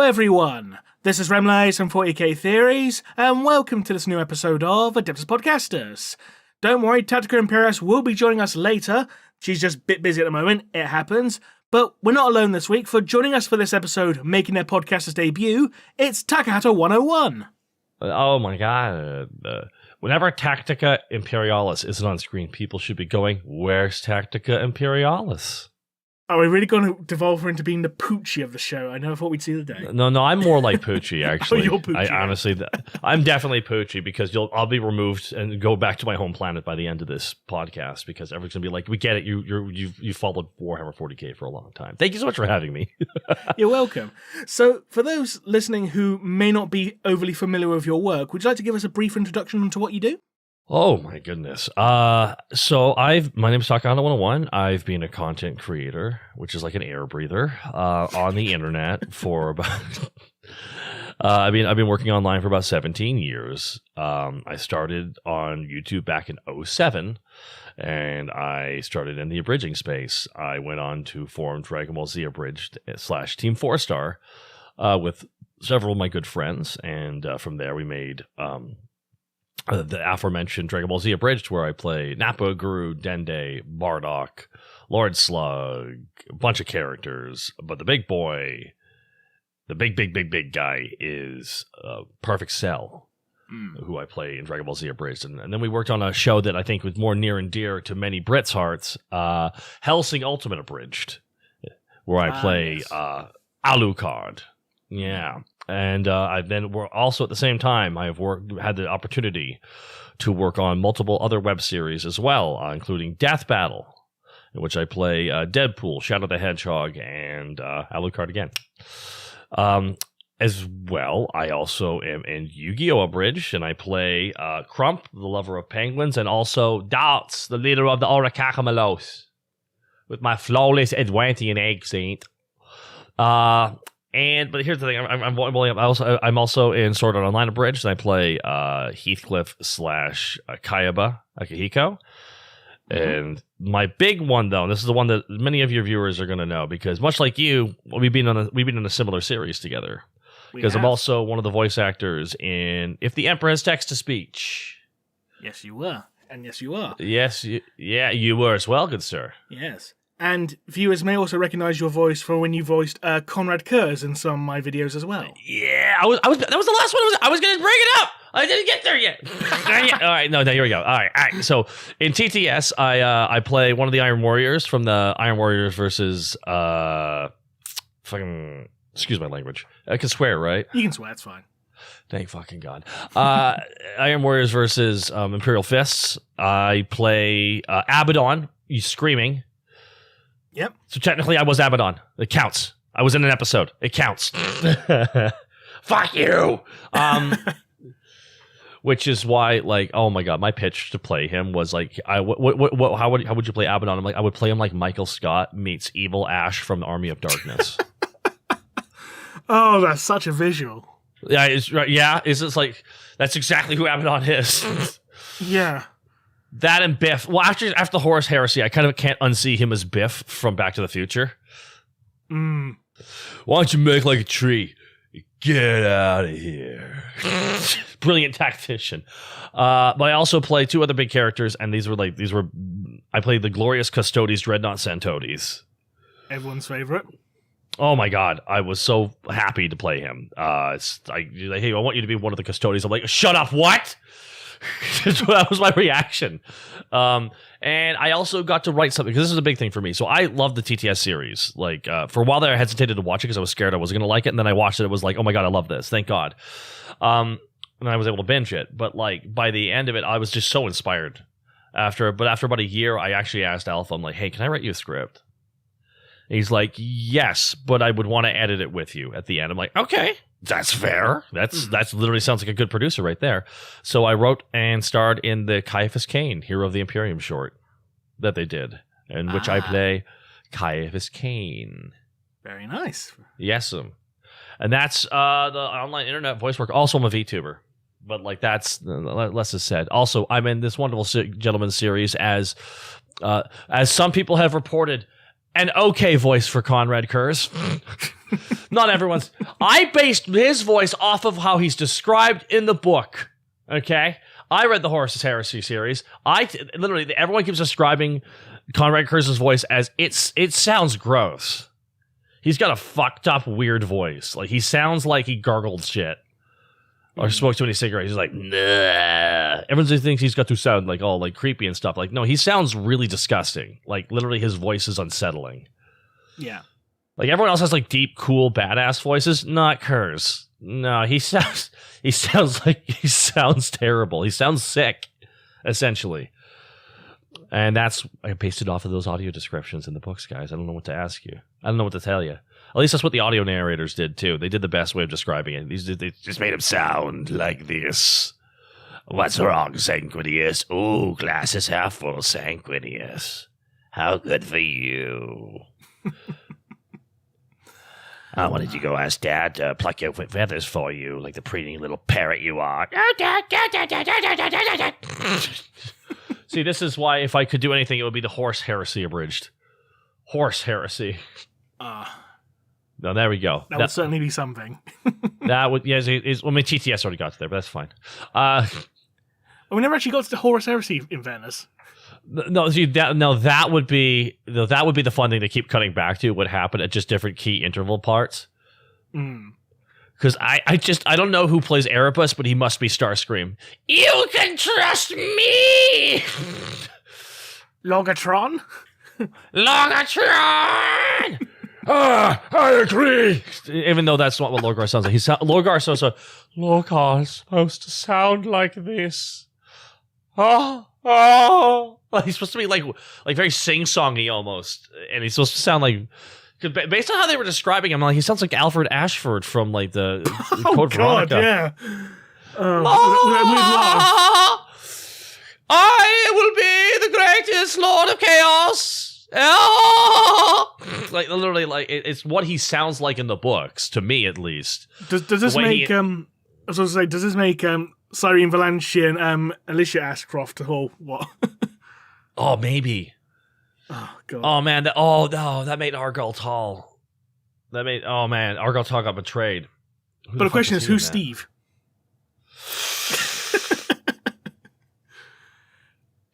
everyone, this is Remlace from 40k Theories, and welcome to this new episode of Adeptus Podcastus. Don't worry, Tactica Imperialis will be joining us later. She's just a bit busy at the moment, it happens. But we're not alone this week. For joining us for this episode, making their Podcastus debut, it's Takahata101. Oh my god. Whenever Tactica Imperialis isn't on screen, people should be going, where's Tactica Imperialis? Are we really going to devolve her into being the Poochie of the show? I never thought we'd see the day. No, I'm more like Poochie, actually. You're Poochie. I'm definitely Poochie because I'll be removed and go back to my home planet by the end of this podcast because everyone's going to be like, we get it, you've followed Warhammer 40k for a long time. Thank you so much for having me. You're welcome. So, for those listening who may not be overly familiar with your work, would you like to give us a brief introduction into what you do? Oh my goodness. My name's Takahata101. I've been a content creator, which is like an air breather, on the internet for about I've been working online for about 17 years. I started on YouTube back in 2007, and I started in the abridging space. I went on to form Dragon Ball Z Abridged / Team 4-Star with several of my good friends, and from there we made the aforementioned Dragon Ball Z Abridged, where I play Nappa, Guru, Dende, Bardock, Lord Slug, a bunch of characters. But the big boy, the big guy is Perfect Cell, who I play in Dragon Ball Z Abridged. And then we worked on a show that I think was more near and dear to many Brits' hearts, Hellsing Ultimate Abridged, where I play Alucard. Yeah. And I've then also at the same time I have had the opportunity to work on multiple other web series as well, including Death Battle, in which I play Deadpool, Shadow the Hedgehog, and Alucard again. As well, I also am in Yu-Gi-Oh! Abridged, and I play Crump, the lover of penguins, and also Darts, the leader of the Orichalcos, with my flawless Atlantean accent. But here's the thing: I'm also in Sword Art Online Abridged, and I play Heathcliff / Kayaba Akihiko. And my big one, though, and this is the one that many of your viewers are going to know, because much like you, we've been in a similar series together. Because I'm also one of the voice actors in If the Emperor Has Text to Speech. Yes, you were, and yes, you are. Yes, you were as well, good sir. Yes. And viewers may also recognize your voice from when you voiced Conrad Kurz in some of my videos as well. Yeah, that was the last one. I was going to bring it up. I didn't get there yet. All right, no, here we go. All right. So in TTS, I play one of the Iron Warriors from the Iron Warriors versus fucking excuse my language. I can swear, right? You can swear. It's fine. Thank fucking God. Iron Warriors versus Imperial Fists. I play Abaddon. He's screaming. Yep. So technically I was Abaddon. It counts. I was in an episode. It counts. Fuck you. Which is why, like, oh my God, my pitch to play him was like, how would you play Abaddon? I'm like, I would play him like Michael Scott meets Evil Ash from the Army of Darkness. Oh, that's such a visual. Yeah, it's right. Yeah, it's just like, that's exactly who Abaddon is. Yeah. That and Biff. Well, after the Horus Heresy, I kind of can't unsee him as Biff from Back to the Future. Why don't you make like a tree? Get out of here. Brilliant tactician. But I also play two other big characters, and I played the Glorious Custodes Dreadnought Centodes. Everyone's favorite. Oh my God, I was so happy to play him. Hey, I want you to be one of the Custodes. I'm like, shut up, what? That was my reaction. And I also got to write something, because this is a big thing for me. So I love the TTS series. Like, for a while there, I hesitated to watch it because I was scared I wasn't going to like it. And then I watched it. It was like, oh my God, I love this. Thank God. And I was able to binge it. But like, by the end of it, I was just so inspired. After about a year, I actually asked Alpha, I'm like, hey, can I write you a script? And he's like, yes, but I would want to edit it with you at the end. I'm like, okay. That's fair. That's literally sounds like a good producer right there. So I wrote and starred in the Caiaphas Cain, Hero of the Imperium short that they did, in which I play Caiaphas Cain. Very nice. Yes, and that's the online internet voice work. Also, I'm a VTuber, but like that's less is said. Also, I'm in this wonderful gentleman series as some people have reported, an okay voice for Conrad Kurz. Not everyone's. I based his voice off of how he's described in the book. Okay? I read the Horus Heresy series. Literally, everyone keeps describing Conrad Kurtz's voice as it sounds gross. He's got a fucked up, weird voice. Like, he sounds like he gargled shit. Or smoked too many cigarettes. He's like, nah. Everyone just thinks he's got to sound like all like creepy and stuff. Like, no, he sounds really disgusting. Like, literally, his voice is unsettling. Yeah. Like, everyone else has like deep, cool, badass voices. Not Kurz. No, he sounds terrible. He sounds sick, essentially. And I pasted off of those audio descriptions in the books, guys. I don't know what to ask you. I don't know what to tell you. At least that's what the audio narrators did, too. They did the best way of describing it. They just made him sound like this. What's wrong, Sanguinius? Oh, glass is half full, Sanguinius. How good for you. I wanted to go ask Dad to pluck your feathers for you, like the pretty little parrot you are. See, this is why if I could do anything, it would be the Horse Heresy abridged. Horse Heresy. No, there we go. That would certainly be something. That would, yes. Well, my TTS already got to there, but that's fine. We never actually got to the Horus Heresy, in fairness. No, see, that would be the fun thing to keep cutting back to. What happened at just different key interval parts. Because I don't know who plays Erebus, but he must be Starscream. You can trust me, Logatron. Logatron. I agree. Even though that's not what Lorgar sounds like. Lorgar's supposed to sound like this. He's supposed to be like very sing-songy almost, and he's supposed to sound like. Based on how they were describing him, like he sounds like Alfred Ashford from like the Code Veronica. Yeah. I will be the greatest Lord of Chaos. Like literally, like it's what he sounds like in the books, to me at least. Does this make I was going to say, does this make Cyrene Valanche and Alicia Ashcroft or what? Oh, maybe. Oh god. Oh man. That made Argyle Tall. Argyle Tall got betrayed. But the question is, who's Steve?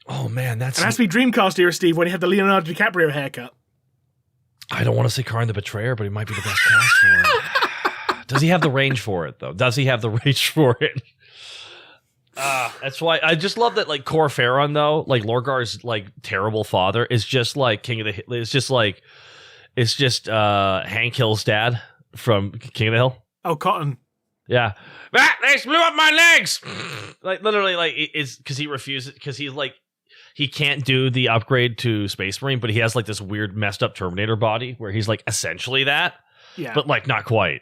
Oh man, it has to be Dreamcast era Steve when he had the Leonardo DiCaprio haircut. I don't want to say Karn the Betrayer, but he might be the best cast for it. Does he have the range for it, though? That's why I just love that, like, Cor Farron, though, like, Lorgar's, like, terrible father is just, like, it's just Hank Hill's dad from King of the Hill. Oh, Cotton. Yeah. They blew up my legs! Like, literally, like, it's because he refuses, because he's, like, he can't do the upgrade to Space Marine, but he has, like, this weird, messed up Terminator body where he's, like, essentially that. Yeah. But, like, not quite.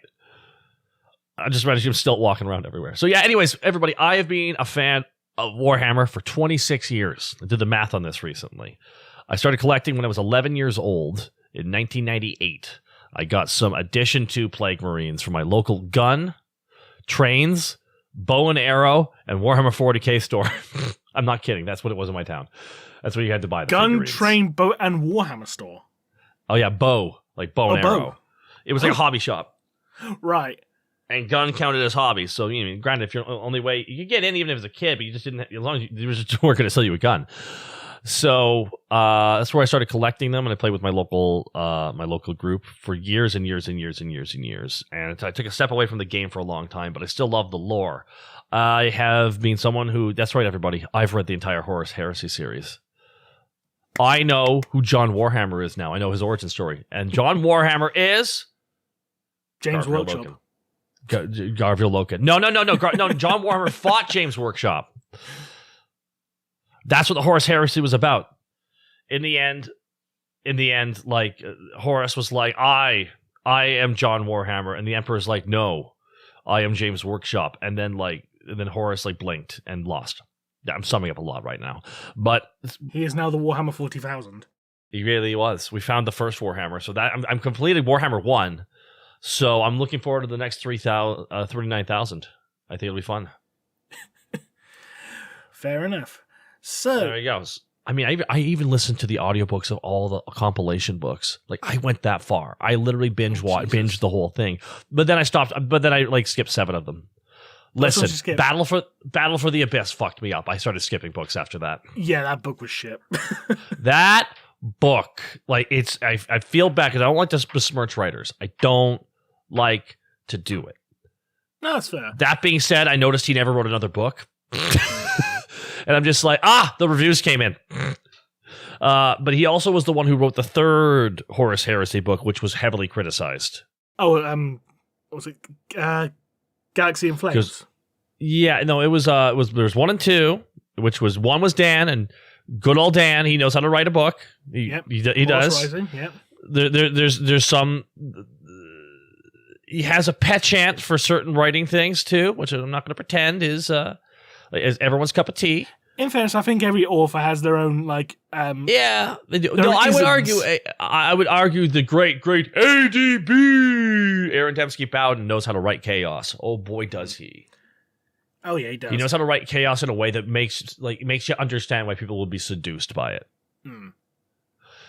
I just imagine him still walking around everywhere. So, yeah, anyways, everybody, I have been a fan of Warhammer for 26 years. I did the math on this recently. I started collecting when I was 11 years old in 1998. I got some Addition 2 Plague Marines from my local gun, trains, bow and arrow, and Warhammer 40k store. I'm not kidding. That's what it was in my town. That's where you had to buy the gun, figurines. train, bow, and Warhammer store. Oh, yeah, bow. Like bow and arrow. It was like a hobby shop. Right. And gun counted as hobbies. So, you know, granted, if you're only way you could get in, even if it was a kid, but you just didn't. As long as they weren't going to sell you a gun. So that's where I started collecting them, and I played with my local group for years and years and years and years and years. And I took a step away from the game for a long time, but I still love the lore. I have been someone who. That's right, everybody. I've read the entire Horus Heresy series. I know who John Warhammer is now. I know his origin story, and John Warhammer is James Workshop. Garfield Loken. No. John Warhammer fought James Workshop. That's what the Horus Heresy was about. In the end, like Horus was like, I am John Warhammer, and the Emperor's like, no, I am James Workshop, and then Horus like blinked and lost. I'm summing up a lot right now, but he is now the Warhammer 40,000. He really was. We found the first Warhammer, so that I'm completed Warhammer 1. So I'm looking forward to the next 39,000. I think it'll be fun. Fair enough. So there he goes. I mean, I even listened to the audiobooks of all the compilation books. Like, I went that far. I literally binged the whole thing. But then I stopped. But then I like skipped 7 of them. Listen, Battle for the Abyss fucked me up. I started skipping books after that. Yeah, that book was shit. That book, like, I feel bad because I don't like to besmirch writers. I don't like to do it. No, that's fair. That being said, I noticed he never wrote another book. And I'm just like, the reviews came in. But he also was the one who wrote the 3rd Horus Heresy book, which was heavily criticized. Oh, what was it? Galaxy in Flames? Yeah, no, there's 1 and 2, which was, 1 was Dan, and good old Dan, he knows how to write a book. He does. Rising, yep. There's some... He has a penchant for certain writing things, too, which I'm not going to pretend is everyone's cup of tea. In fairness, I think every author has their own, like... yeah. No, I would argue the great ADB, Aaron Dembski Bowden, knows how to write chaos. Oh, boy, does he. Oh, yeah, he does. He knows how to write chaos in a way that makes you understand why people will be seduced by it.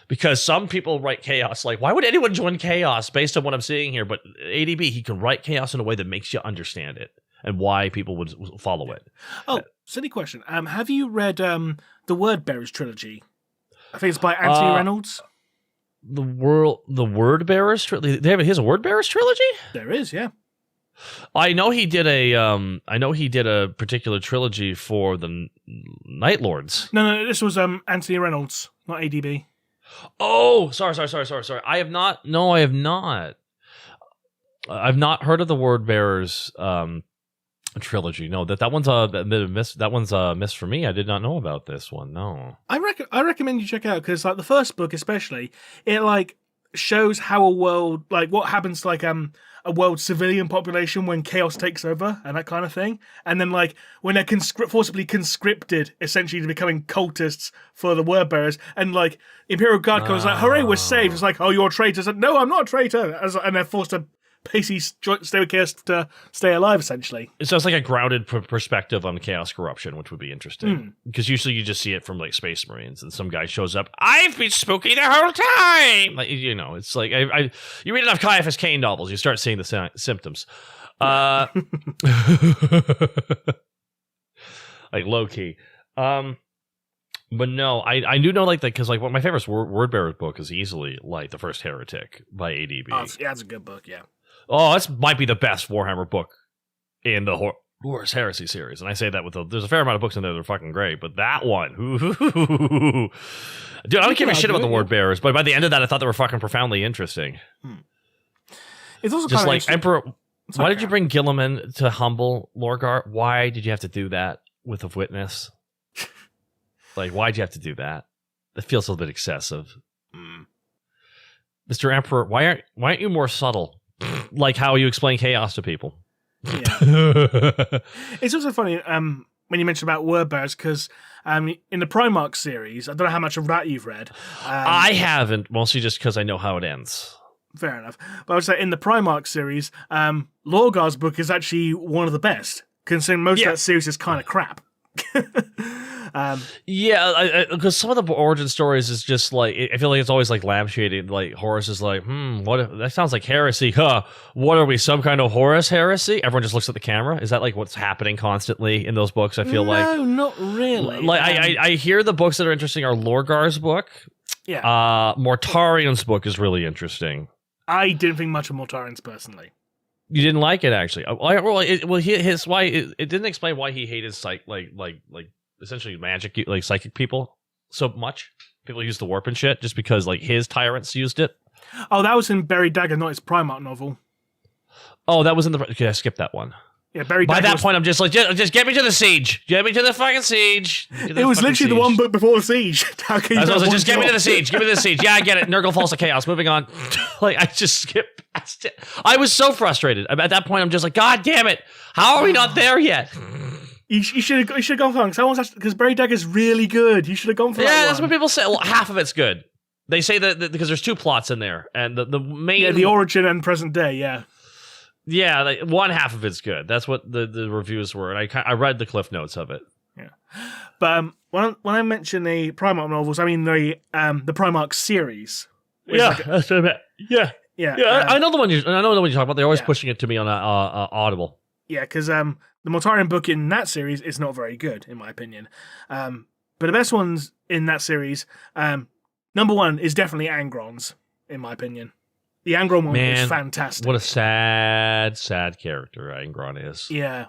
Because some people write chaos like, why would anyone join chaos based on what I'm seeing here? But ADB, he can write chaos in a way that makes you understand it and why people would follow it. Oh, silly question. Have you read the Word Bearers trilogy? I think it's by Anthony Reynolds. The Word Bearers trilogy. He has a Word Bearers trilogy? There is, yeah. I know he did a particular trilogy for the Night Lords. No, this was Anthony Reynolds, not ADB. Oh, sorry. I have not. No, I have not. I've not heard of the Word Bearers trilogy. No, that one's a miss. That one's a miss for me. I did not know about this one. No, I recommend you check it out because like the first book especially, it like shows how a world, like what happens to like a world civilian population when chaos takes over and that kind of thing, and then like when they're forcibly conscripted essentially to becoming cultists for the Word Bearers, and like Imperial Guard comes like, hooray, we're saved. It's like, oh, you're a traitor. It's like, no, I'm not a traitor, and they're forced to basically stay with chaos to stay alive essentially. So it's like a grounded perspective on chaos corruption, which would be interesting because usually you just see it from like Space Marines and some guy shows up, I've been spooky the whole time, like, you know, it's like you read enough Caiaphas Cain novels, you start seeing the symptoms. Like low key. But no, I do know like that because like one of my favorite Word Bearer book is easily like The First Heretic by ADB. Yeah, it's a good book. Yeah. Oh, this might be the best Warhammer book in the Horus Heresy series, and I say that with there's a fair amount of books in there that are fucking great, but that one, dude, I don't give a shit about the Word Bearers, but by the end of that, I thought they were fucking profoundly interesting. It's also just like Emperor. Why did you bring Gilliman to humble Lorgar? Why did you have to do that with a witness? Like, why'd you have to do that? That feels a little bit excessive. Mr. Emperor, why aren't you more subtle? Like how you explain chaos to people. Yeah. It's also funny when you mentioned about Word Bearers because in the Primarch series, I don't know how much of that you've read. I haven't, mostly just because I know how it ends. Fair enough. But I would say in the Primarch series, Lorgar's book is actually one of the best, considering most of that series is kind of crap. Because some of the origin stories is just like, I feel like it's always like lampshading. Like Horus is like, that sounds like heresy, huh? What are we, some kind of Horus heresy? Everyone just looks at the camera. Is that like what's happening constantly in those books? I feel like no, not really. Like I hear the books that are interesting are Lorgar's book. Yeah. Mortarian's book is really interesting. I didn't think much of Mortarian's personally. You didn't like it actually. It didn't explain why he hated essentially magic, like psychic people so much. People use the warp and shit just because like his tyrants used it. Oh, that was in Buried Dagger, not his Primarch novel. Oh, that was in the. Okay, I skipped that one. Yeah, Buried Dagger. By that point, I'm just like, just get me to the siege. Get me to the fucking siege. It was literally the one book before the siege. Just get me to the siege. Give me to the siege. Yeah, I get it. Nurgle falls to chaos. Moving on. Like I just skipped past it. I was so frustrated. At that point, I'm just like, God damn it! How are we not there yet? You should have gone for that because Buried Dagger is really good. You should have gone for that one. Yeah, that's what people say. Well, half of it's good. They say that because there's 2 plots in there, and the main the origin and present day. Yeah. Yeah, like one half of it's good. That's what the reviews were, and I read the cliff notes of it. Yeah. But when I mention the Primarch novels, I mean the Primarch series. Yeah, that's what I meant. Yeah. Yeah. I know the one you're talking about. They're always Yeah. pushing it to me on Audible. Yeah, because the Mortarion book in that series is not very good, in my opinion. But the best ones in that series, number one is definitely Angron's, in my opinion. The Angron one is fantastic. What a sad character Angron is. Yeah.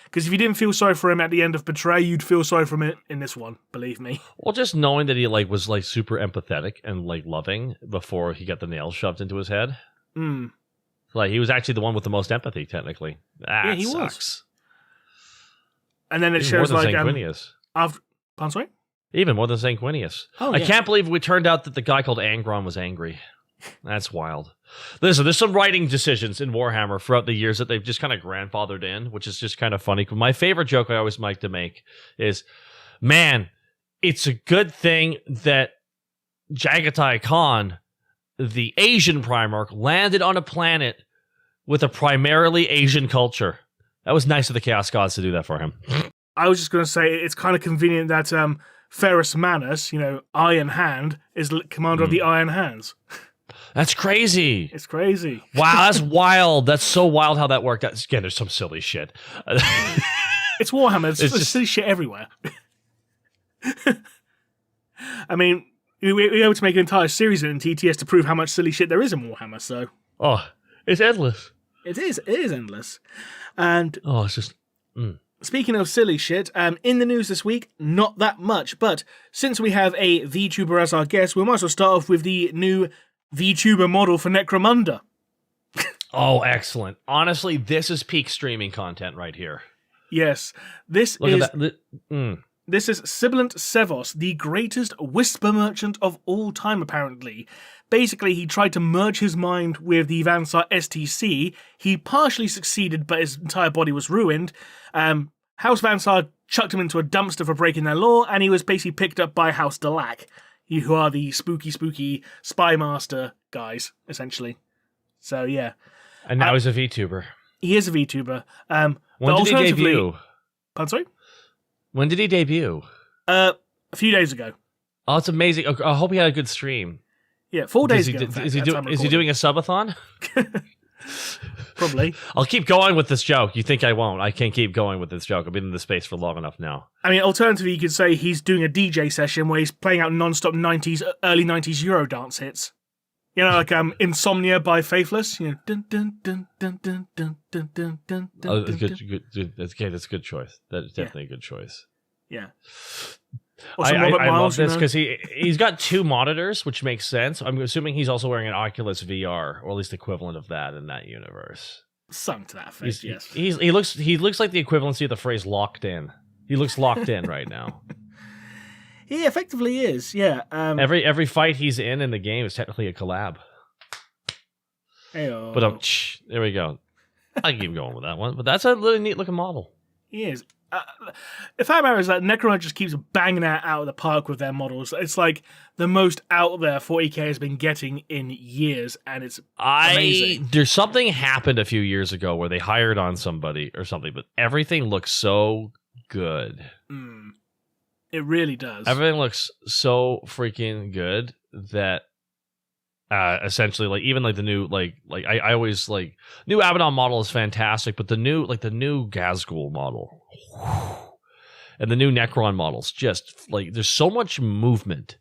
Because if you didn't feel sorry for him at the end of Betray, you'd feel sorry for him in this one, believe me. Well, just knowing that he was super empathetic and loving before he got the nails shoved into his head. Mm. He was actually the one with the most empathy, technically. Yeah, he sucks. was. And then it Even shows more than Sanguinius. Pardon, sorry? Even more than Sanguinius. Oh, I can't believe it turned out that the guy called Angron was angry. That's wild. Listen, there's some writing decisions in Warhammer throughout the years that they've just kind of grandfathered in, which is just kind of funny. My favorite joke I always like to make is, man, it's a good thing that Jagatai Khan, the Asian Primarch, landed on a planet with a primarily Asian culture. That was nice of the Chaos Gods to do that for him. I was just going to say, it's kind of convenient that Ferrus Manus, Iron Hand, is commander of the Iron Hands. That's crazy. It's crazy. Wow, that's wild. That's so wild how that worked out. Again, there's some silly shit. It's Warhammer. There's just silly shit everywhere. I mean, we were able to make an entire series in TTS to prove how much silly shit there is in Warhammer, so... Oh, it's endless. It is endless. And... Oh, it's just... Speaking of silly shit, in the news this week, not that much, but since we have a VTuber as our guest, we might as well start off with the new VTuber model for Necromunda. Oh, excellent. Honestly, this is peak streaming content right here. Yes. This is Sibilant Sevos, the greatest whisper merchant of all time, apparently. Basically, he tried to merge his mind with the Vansar STC. He partially succeeded, but his entire body was ruined. House Vansar chucked him into a dumpster for breaking their law, and he was basically picked up by House Delac, who are the spooky spy master guys, essentially. So, yeah. And now he's a VTuber. He is a VTuber. When did he debut? Pardon, sorry? When did he debut? A few days ago. Oh, it's amazing. I hope he had a good stream. Yeah, 4 days ago. Is he doing a subathon? Probably. I'll keep going with this joke. You think I won't? I can keep going with this joke. I've been in this space for long enough now. I mean, alternatively, you could say he's doing a DJ session where he's playing out non-stop early 90s Euro dance hits. Like Insomnia by Faithless. Dun, dun, dun, dun, dun, dun, dun, dun, dun, Oh, dun, good. That's a good choice. That is definitely a good choice. Yeah. I love this because he's got 2 monitors, which makes sense. I'm assuming he's also wearing an Oculus VR, or at least the equivalent of that in that universe. Something to that effect, yes. He looks like the equivalency of the phrase "locked in." He looks locked in right now. He effectively is, yeah. Every fight he's in the game is technically a collab. Hey-o. But there we go. I keep going with that one, but that's a really neat looking model. He is. The fact matter is that Necromunda just keeps banging that out of the park with their models. It's like the most out there 40k has been getting in years, and it's amazing. There's something happened a few years ago where they hired on somebody or something, but everything looks so good. It really does. Everything looks so freaking good that essentially, even the new, I always new Abaddon model is fantastic, but the new Gazgul model and the new Necron models, just there's so much movement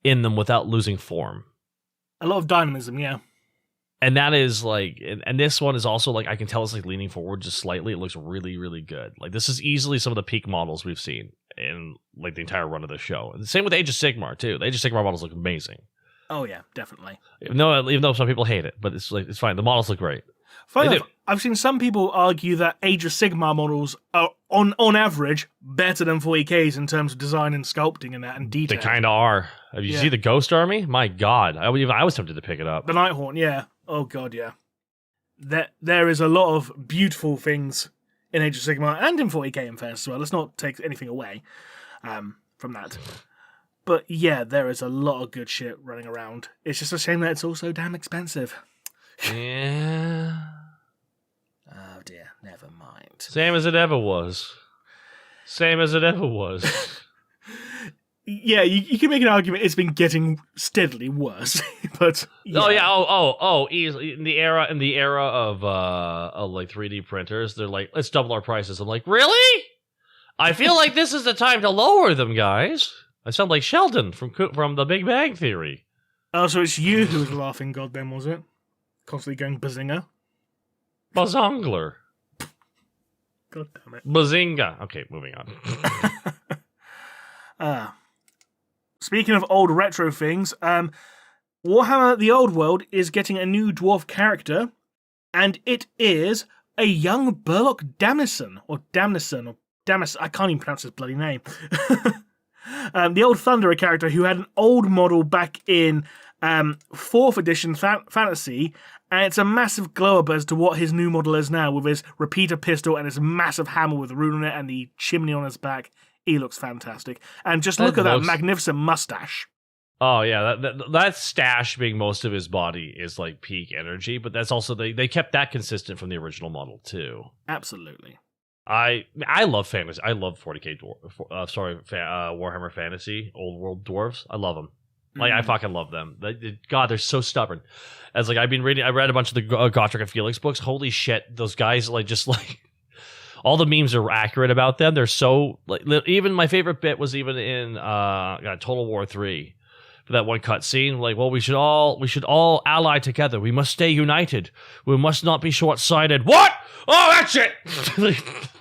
in them without losing form. A lot of dynamism, yeah. And that is and this one is also I can tell it's leaning forward just slightly. It looks really, really good. This is easily some of the peak models we've seen in the entire run of the show. And the same with Age of Sigmar too. The Age of Sigmar models look amazing. Oh yeah, definitely. Even though some people hate it, but it's fine. The models look great. Funny enough, I've seen some people argue that Age of Sigmar models are on average better than 40Ks in terms of design and sculpting and that and detail. They kind of are. Have you seen the Ghost Army? My God, I was tempted to pick it up. The Nighthorn, yeah. Oh God, yeah. There is a lot of beautiful things in Age of Sigmar and in 40k in fairness as well. Let's not take anything away from that. But yeah, there is a lot of good shit running around. It's just a shame that it's also damn expensive. Yeah. Oh dear, never mind. Same as it ever was. Same as it ever was. Yeah, you can make an argument it's been getting steadily worse, but yeah. Easily in the era of like 3D printers, they're like, let's double our prices. I'm like, really? I feel like this is the time to lower them, guys. I sound like Sheldon from The Big Bang Theory. Oh, so it's you who was laughing, goddamn, was it? Constantly going bazinga. Bazongler. God damn it. Bazinga. Okay, moving on. Speaking of old retro things, Warhammer The Old World is getting a new dwarf character, and it is a young Burlock Damnison, or Damis, I can't even pronounce his bloody name. The old Thunderer character who had an old model back in 4th edition fantasy, and it's a massive glow up as to what his new model is now, with his repeater pistol and his massive hammer with a rune on it and the chimney on his back. He looks fantastic. And just look at that magnificent mustache. Oh, yeah. That stash being most of his body is like peak energy, but that's also, they kept that consistent from the original model, too. Absolutely. I love fantasy. I love 40k Warhammer Fantasy, Old World dwarves. I love them. Like, I fucking love them. God, they're so stubborn. As like I read a bunch of the Gotrek and Felix books. Holy shit, those guys all the memes are accurate about them. They're so like, even my favorite bit was even in Total War 3 for that one cut scene. Like, well, we should all ally together. We must stay united. We must not be short-sighted. What? Oh, that's it.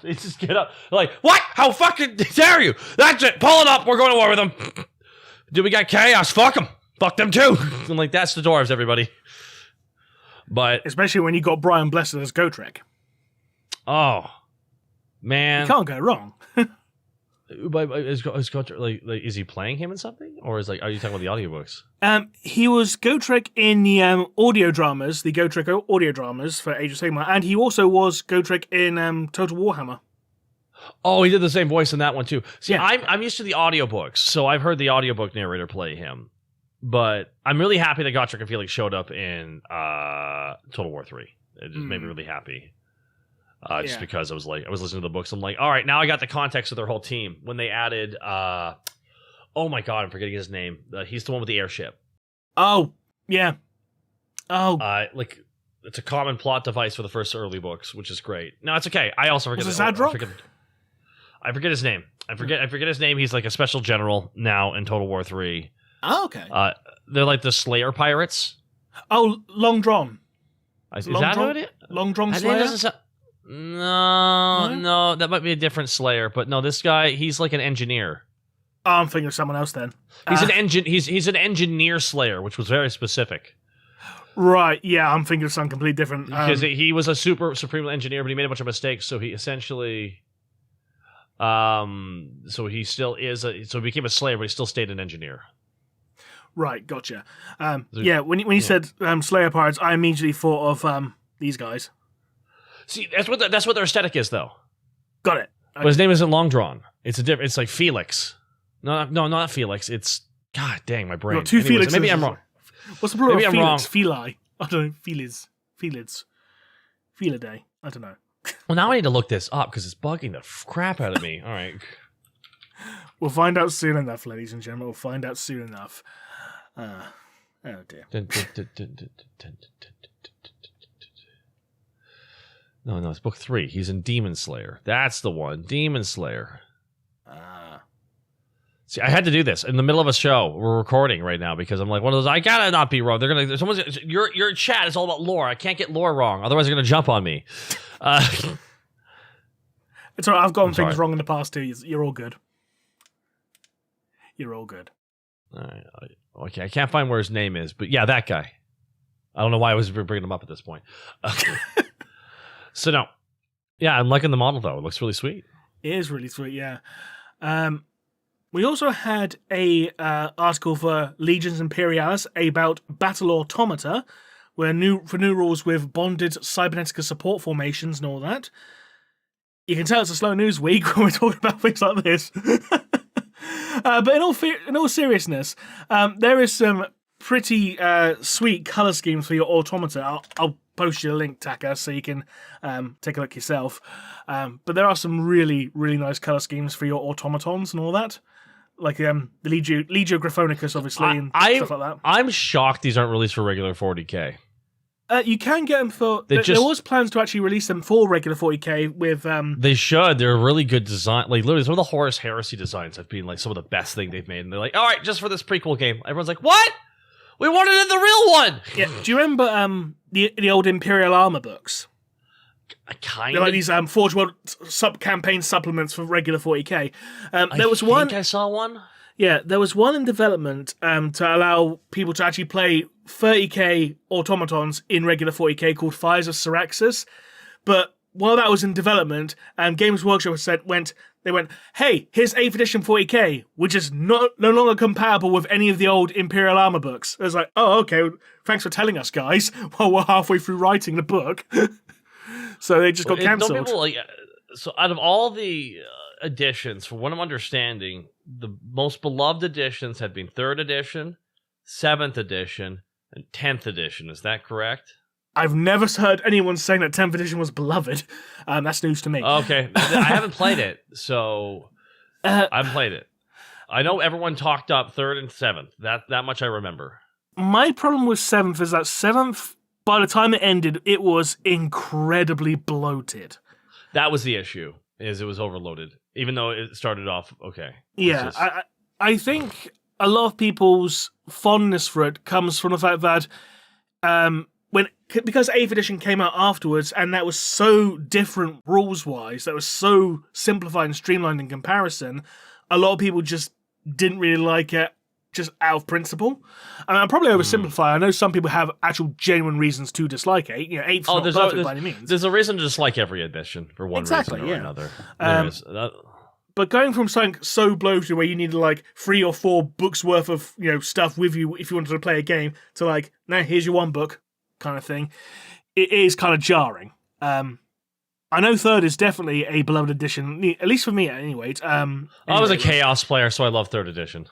They just get up. Like, what? How fucking dare you? That's it. Pull it up. We're going to war with them. Do we got chaos? Fuck them. Fuck them too. I'm like, that's the dwarves, everybody. But especially when you got Brian Blessed as Gotrek. Oh. Man, you can't go wrong. But is is he playing him in something, or are you talking about the audiobooks? He was Gotrek in the audio dramas, the Gotrek audio dramas for Age of Sigmar, and he also was Gotrek in Total Warhammer. Oh, he did the same voice in that one too. See, yeah. I'm used to the audiobooks, so I've heard the audiobook narrator play him. But I'm really happy that Gotrek and Felix showed up in Total War 3. It just made me really happy. Just because I was listening to the books. I'm like, all right, now I got the context of their whole team. When they added, oh my god, I'm forgetting his name. He's the one with the airship. Oh, yeah. Oh. It's a common plot device for the first early books, which is great. No, it's okay. I also forget. Was it Zadrock? I forget his name. I forget his name. He's like a special general now in Total War 3. Oh, okay. They're like the Slayer pirates. Oh, Long Drawn. Is that who it is? Long Drawn Slayer? No, that might be a different Slayer, but no, this guy, he's like an engineer. Oh, I'm thinking of someone else then. He's an engineer Slayer, which was very specific. Right, yeah, I'm thinking of something completely different. Because he was a supreme engineer, but he made a bunch of mistakes, so he essentially so he still is so he became a Slayer, but he still stayed an engineer. Right, gotcha. Yeah, when you said Slayer pirates, I immediately thought of these guys. See, that's what their aesthetic is, though. Got it. But his name isn't Long Drawn. It's like Felix. No, not Felix. It's god dang my brain. No, two Felixes. Maybe I'm wrong. What's the plural? Maybe I'm Felix, wrong. Feli. I don't know. Felids. Felidae. I don't know. Well, now I need to look this up because it's bugging the crap out of me. All right. We'll find out soon enough, ladies and gentlemen. We'll find out soon enough. Oh dear. No, it's book 3. He's in Demon Slayer. That's the one. Demon Slayer. See, I had to do this in the middle of a show. We're recording right now because I'm like one of those. I gotta not be wrong. Your chat is all about lore. I can't get lore wrong. Otherwise, they're gonna jump on me. It's all right. I've gotten things wrong in the past too. You're all good. You're all good. All right. Okay, I can't find where his name is, but yeah, that guy. I don't know why I was bringing him up at this point. So no, yeah, I'm liking the model though. It looks really sweet. It is really sweet. Yeah. We also had a article for Legions Imperialis about Battle Automata, where new rules with bonded Cybernetica support formations and all that. You can tell it's a slow news week when we're talking about things like this. But in all seriousness, there is some pretty sweet color schemes for your automata. I'll post you a link, Taka, so you can take a look yourself. But there are some really, really nice color schemes for your automatons and all that. Like the Legio Graphonicus, obviously, and stuff like that. I'm shocked these aren't released for regular 40k. You can get them for... There was plans to actually release them for regular 40k with... They should. They're a really good design. Like, literally, some of the Horus Heresy designs have been, like, some of the best thing they've made. And they're like, all right, just for this prequel game. Everyone's like, what? We wanted it in the real one! Yeah. Do you remember the old Imperial Armor books? They're like these Forge World campaign supplements for regular 40k. I saw one. Yeah, there was one in development to allow people to actually play 30k automatons in regular 40k called Fires of Syraxis. But while that was in development, Games Workshop went, hey, here's 8th edition 40k, which is no longer compatible with any of the old Imperial Armor books. It was like, oh, okay, thanks for telling us, guys, while we're halfway through writing the book. So they just got cancelled. So out of all the editions, from what I'm understanding, the most beloved editions have been 3rd edition, 7th edition, and 10th edition. Is that correct? I've never heard anyone saying that 10th edition was beloved. That's news to me. Okay. I haven't played it, so I haven't played it. I know everyone talked up 3rd and 7th. That much I remember. My problem with 7th is that 7th, by the time it ended, it was incredibly bloated. That was the issue, is it was overloaded, even though it started off okay. Yeah, I think a lot of people's fondness for it comes from the fact that because 8th edition came out afterwards, and that was so different rules-wise, that was so simplified and streamlined in comparison, a lot of people just didn't really like it just out of principle. I mean, I'm probably oversimplifying. I know some people have actual genuine reasons to dislike 8. 8's not perfect by any means. There's a reason to dislike every edition for one reason or another. But going from something so bloated where you needed like 3 or 4 books worth of stuff with you if you wanted to play a game to like, now here's your one book kind of thing, it is kind of jarring. I know 3rd is definitely a beloved edition, at least for me anyway. I was a Chaos player, so I love 3rd edition.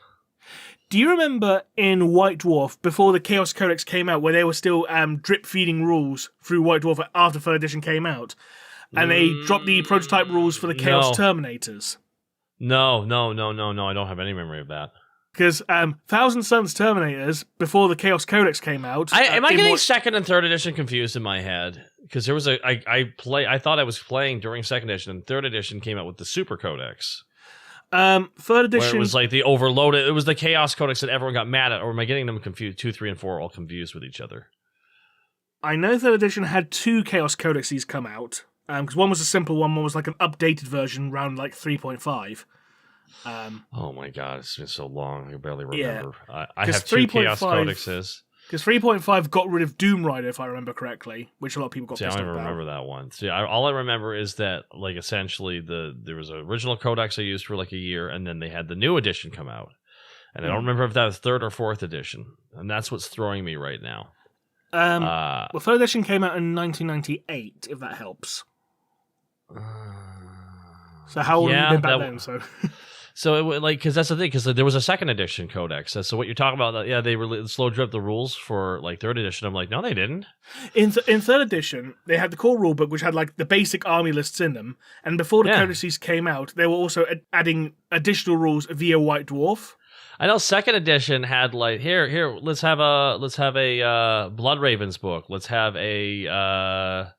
Do you remember in White Dwarf, before the Chaos Codex came out, where they were still drip-feeding rules through White Dwarf after 3rd edition came out? And they dropped the prototype rules for the Chaos Terminators. No, I don't have any memory of that. Because Thousand Suns Terminators, before the Chaos Codex came out... am I getting 2nd and 3rd edition confused in my head? Because there was I thought I was playing during 2nd edition, and 3rd edition came out with the Super Codex. 3rd edition... Where it was like the overloaded... It was the Chaos Codex that everyone got mad at, or am I getting them confused? 2, 3, and 4 all confused with each other. I know 3rd edition had 2 Chaos Codexes come out, because one was a simple one was like an updated version around like 3.5. Oh my god, it's been so long, I barely remember. Yeah. I have 2 Chaos Codexes. Because 3.5 got rid of Doom Rider, if I remember correctly, which a lot of people got pissed off about. I don't remember that one. See, all I remember is that, like, essentially, there was an original codex I used for, like, a year, and then they had the new edition come out. And I don't remember if that was 3rd or 4th edition. And that's what's throwing me right now. Well, 3rd edition came out in 1998, if that helps. So how old have you been back then? So, because that's the thing, because there was a 2nd edition codex. So what you're talking about, they slow drip the rules for like 3rd edition. I'm like, no, they didn't. In 3rd edition, they had the core rulebook, which had like the basic army lists in them. And before the codices came out, they were also adding additional rules via White Dwarf. I know 2nd edition had like here. Let's have a Blood Ravens book. Let's have a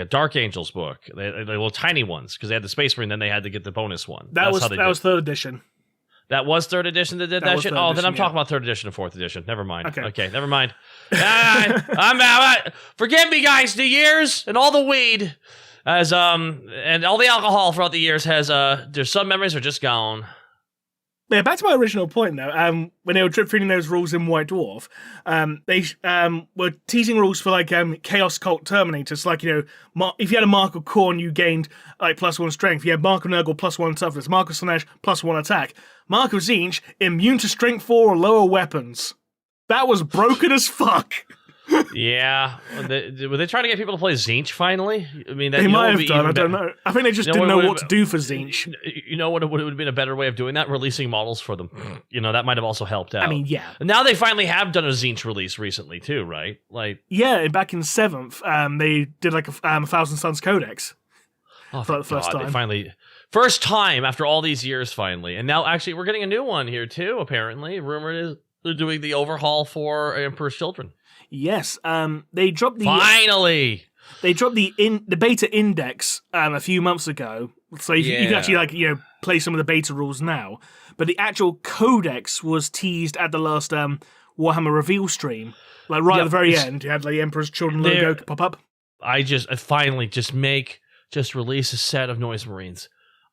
Dark Angels book. They little tiny ones because they had the Space Marine. Then they had to get the bonus one. That was 3rd edition. That was 3rd edition that did that shit. Oh, then I'm talking about 3rd edition and 4th edition. Never mind. Okay, never mind. Forgive me, guys. The years and all the weed and all the alcohol throughout the years has there's some memories are just gone. Yeah, back to my original point, though. When they were drip feeding those rules in White Dwarf, they were teasing rules for like Chaos Cult Terminators. Like, if you had a Mark of Khorne, you gained like +1 strength. You had Mark of Nurgle +1 toughness. Mark of Slaanesh +1 attack. Mark of Tzeentch immune to strength 4 or lower weapons. That was broken as fuck. Yeah, were they trying to get people to play Tzeentch finally? I mean, they might have done. I don't know. I think they just didn't know what to do for Tzeentch. You know what would have been a better way of doing that? Releasing models for them. That might have also helped out. I mean, yeah. And now they finally have done a Tzeentch release recently too, right? Like, yeah, back in 7th, they did like a Thousand Suns Codex for the first time. They finally, first time after all these years, finally. And now, actually, we're getting a new one here too. Apparently, rumored is they're doing the overhaul for Emperor's Children. Yes, they dropped the they dropped the beta index a few months ago, so you can actually play some of the beta rules now. But the actual codex was teased at the last Warhammer reveal stream, like at the very end. You had the Emperor's Children logo pop up. I finally just release a set of Noise Marines.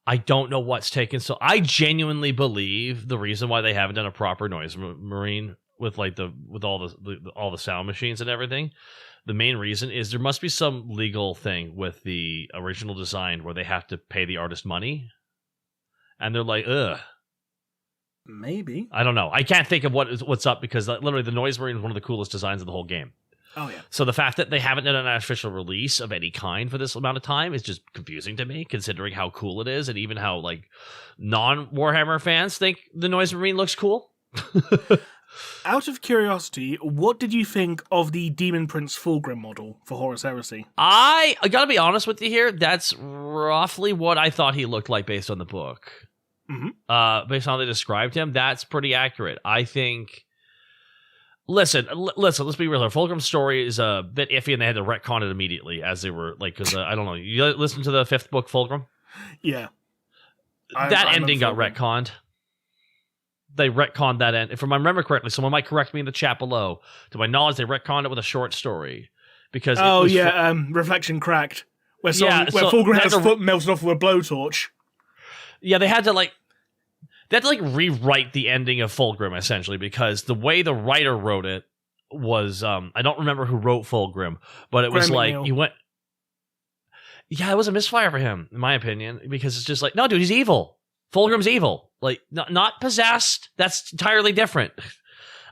I don't know what's taken. So I genuinely believe the reason why they haven't done a proper Noise Marine with all the sound machines and everything, the main reason is there must be some legal thing with the original design where they have to pay the artist money, and they're like, ugh. Maybe. I don't know. I can't think of what's up, because literally the Noise Marine is one of the coolest designs of the whole game. Oh yeah. So the fact that they haven't done an official release of any kind for this amount of time is just confusing to me, considering how cool it is, and even how non-Warhammer fans think the Noise Marine looks cool. Out of curiosity, what did you think of the Demon Prince Fulgrim model for Horus Heresy? I gotta be honest with you here. That's roughly what I thought he looked like based on the book. Mm-hmm. Based on how they described him, that's pretty accurate. I think. Listen. Let's be real here. Fulgrim's story is a bit iffy, and they had to retcon it immediately as they were because I don't know. You listen to the 5th book, Fulgrim? Yeah. That ending got retconned. They retconned that end. If I remember correctly, someone might correct me in the chat below. To my knowledge, they retconned it with a short story. Because Reflection Cracked. Where Fulgrim had his foot melted off with a blowtorch. Yeah, they had to rewrite the ending of Fulgrim, essentially, because the way the writer wrote it was, I don't remember who wrote Fulgrim, but it was he went... Yeah, it was a misfire for him, in my opinion, because it's just like, no, dude, he's evil. Fulgrim's evil. Not possessed. That's entirely different.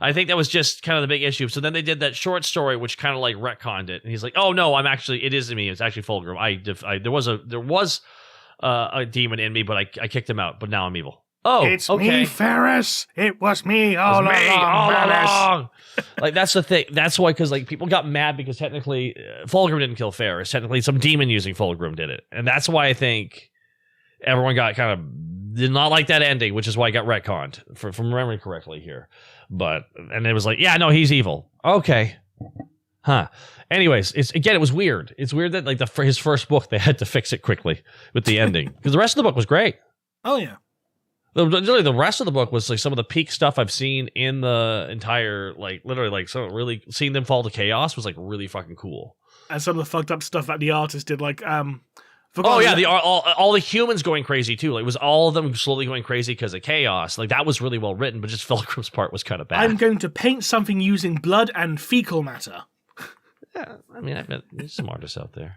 I think that was just kind of the big issue. So then they did that short story, which kind of retconned it. And he's like, oh, no, it isn't me. It's actually Fulgrim. There was a demon in me, but I kicked him out. But now I'm evil. Oh, it's me, Ferris. It was me all along. That's the thing. That's why, because people got mad because technically Fulgrim didn't kill Ferris. Technically, some demon using Fulgrim did it, and that's why I think everyone got did not like that ending, which is why it got retconned, from remembering correctly here. And it was yeah, no, he's evil. Okay, huh? Anyways, it was weird. It's weird that for his first book they had to fix it quickly with the ending, because the rest of the book was great. Oh yeah. Literally, the rest of the book was some of the peak stuff I've seen in the entire, some really seeing them fall to chaos was really fucking cool. And some of the fucked up stuff that the artist did, all the humans going crazy too. It was all of them slowly going crazy because of chaos. That was really well written, but just Fulgrim's part was kind of bad. I'm going to paint something using blood and fecal matter. Yeah, I mean, I bet there's some artists out there.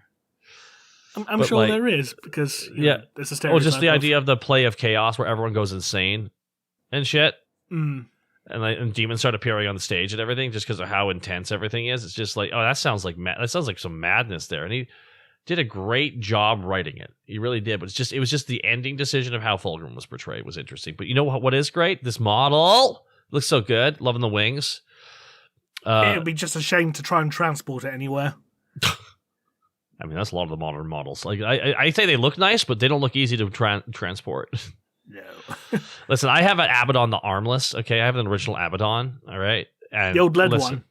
I'm sure there is, because it's a stereotype. Well, just the idea of the play of chaos where everyone goes insane and shit. Mm. And demons start appearing on the stage and everything just because of how intense everything is. It's just that sounds like that sounds like some madness there. And he did a great job writing it. He really did. But it was just the ending decision of how Fulgrim was portrayed was interesting. But you know what is great? This model looks so good. Loving the wings. It would be just a shame to try and transport it anywhere. I mean, that's a lot of the modern models. I say they look nice, but they don't look easy to transport. No. Listen, I have an Abaddon, the armless. Okay, I have an original Abaddon. All right, and the old lead one.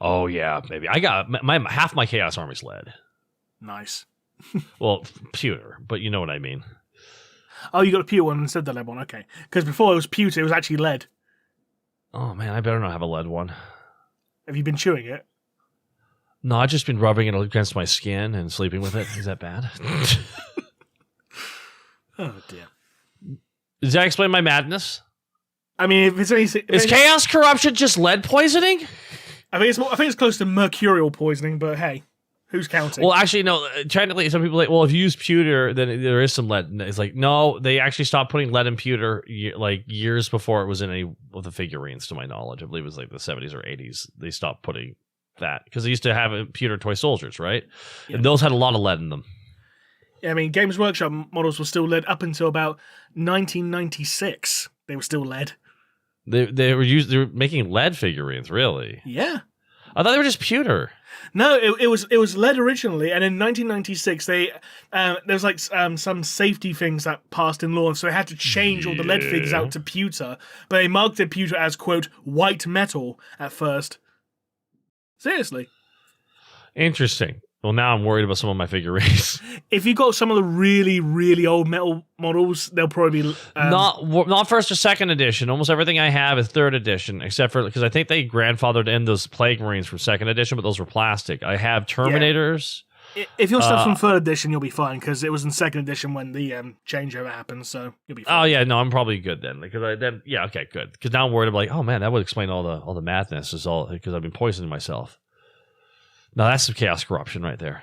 Oh yeah, maybe I got half my Chaos Army's lead. Nice. Well, pewter, but you know what I mean. Oh, you got a pewter one instead of the lead one. Okay, because before it was pewter, it was actually lead. Oh man, I better not have a lead one. Have you been chewing it? No, I've just been rubbing it against my skin and sleeping with it. Is that bad? Oh, dear. Does that explain my madness? I mean, if it's anything... Is chaos corruption just lead poisoning? I think it's close to mercurial poisoning, but hey, who's counting? Well, actually, no. Technically, some people if you use pewter, then there is some lead. And it's no, they actually stopped putting lead in pewter years before it was in any of the figurines, to my knowledge. I believe it was the 70s or 80s. They stopped putting that because they used to have pewter toy soldiers, right? Yeah. And those had a lot of lead in them. Yeah, I mean, Games Workshop models were still lead up until about 1996. They were still lead. They were making lead figurines, really? Yeah. I thought they were just pewter. No, it was lead originally, and in 1996 there was like some safety things that passed in law, so they had to change all the lead figures out to pewter. But they marketed pewter as quote white metal at first. Seriously. Interesting. Well, now I'm worried about some of my figurines. If you got some of the really, really old metal models, they'll probably be not first or second edition. Almost everything I have is third edition, except for because I think they grandfathered in those Plague Marines from second edition, but those were plastic. I have Terminators. Yeah. If your stuff's from third edition, you'll be fine because it was in second edition when the changeover happened, so you'll be fine. Oh yeah, no, I'm probably good then. Okay, good. Because now I'm worried. I'm like, oh man, that would explain all the madness. Is all because I've been poisoning myself. No, that's some chaos corruption right there.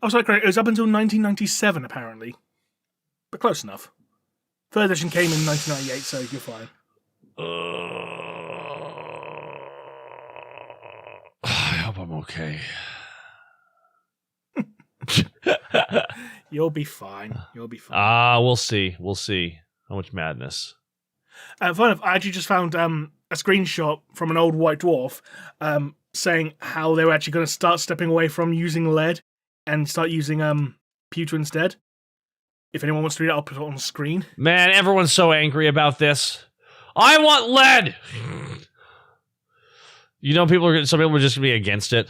Oh, sorry, correct. It was up until 1997, apparently. But close enough. Third edition came in 1998, so you're fine. I hope I'm okay. You'll be fine. You'll be fine. We'll see. We'll see. How much madness. Fun enough, I actually just found a screenshot from an old White Dwarf saying how they were actually going to start stepping away from using lead and start using pewter instead. If anyone wants to read it, I'll put it on the screen. Man, everyone's so angry about this. I want lead! You know, some people are just going to be against it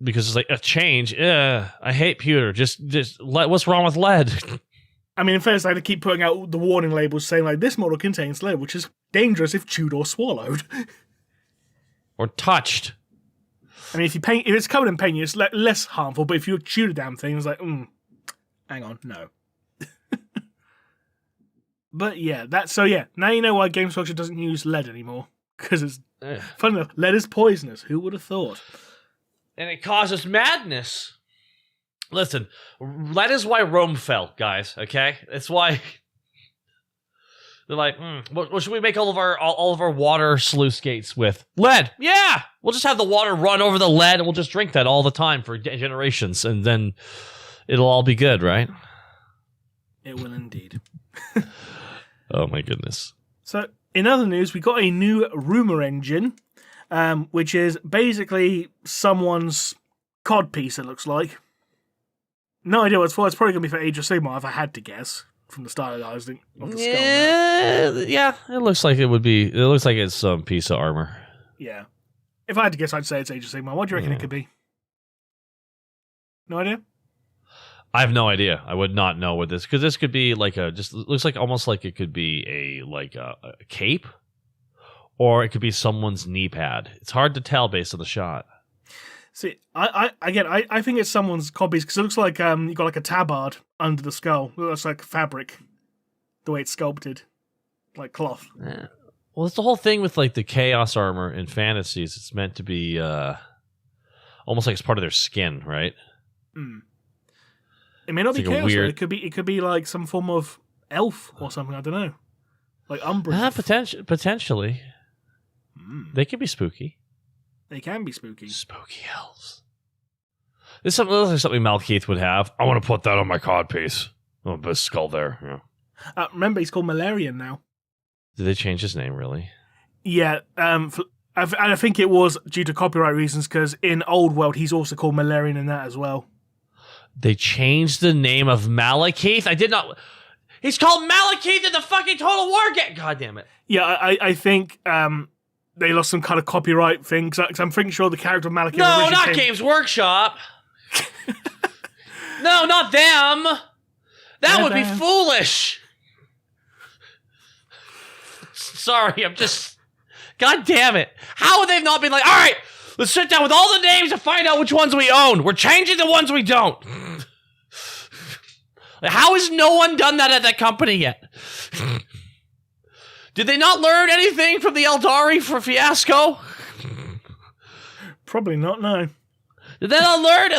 because it's like a change. I hate pewter. Just what's wrong with lead? I mean, in fairness, I had to keep putting out the warning labels saying, like, this model contains lead, which is dangerous if chewed or swallowed. Or touched. I mean, if it's covered in paint, it's less harmful, but if you chew the damn thing, it's like, hang on, no. But yeah, now you know why Games Workshop doesn't use lead anymore. Because it's, funny enough, lead is poisonous. Who would have thought? And it causes madness. Listen, that is why Rome fell, guys. Okay, it's why they're like, what should we make all of our water sluice gates with? Lead. Yeah, we'll just have the water run over the lead, and we'll just drink that all the time for generations, and then it'll all be good, right? It will indeed. Oh my goodness. So, in other news, we got a new rumor engine, which is basically someone's codpiece. It looks like. No idea what it's for. It's probably going to be for Age of Sigmar, if I had to guess, from the stylizing of the skull. Yeah, it looks like it would be. It looks like it's some piece of armor. Yeah. If I had to guess, I'd say it's Age of Sigmar. What do you reckon it could be? No idea? I have no idea. I would not know what this, because this could be like just looks like almost like it could be a cape, or it could be someone's knee pad. It's hard to tell based on the shot. See, I think it's someone's copies because it looks like you got like a tabard under the skull. It looks like fabric, the way it's sculpted, like cloth. Yeah. Well, it's the whole thing with like the chaos armor in fantasies. It's meant to be almost like it's part of their skin, right? It may not be like chaos. Weird... It could be like some form of elf or something. I don't know, like Umbra. Potentially, they could be spooky. They can be spooky. Spooky elves. This looks like something Malkeith would have. I want to put that on my codpiece. Oh, the skull there. Yeah. Remember, he's called Malarian now. Did they change his name, really? Yeah. I think it was due to copyright reasons, because in Old World, he's also called Malarian in that as well. They changed the name of Malekith? I did not... He's called Malekith in the fucking Total War game! God damn it. Yeah, I think... they lost some kind of copyright thing, because I'm pretty sure the character of Malekith... No, not Games Workshop! No, not them! That would be foolish! Sorry, I'm just... God damn it. How would they not been like, all right, let's sit down with all the names and find out which ones we own. We're changing the ones we don't. How has no one done that at that company yet? Did they not learn anything from the Eldari for fiasco? Probably not, no. Did they not learn?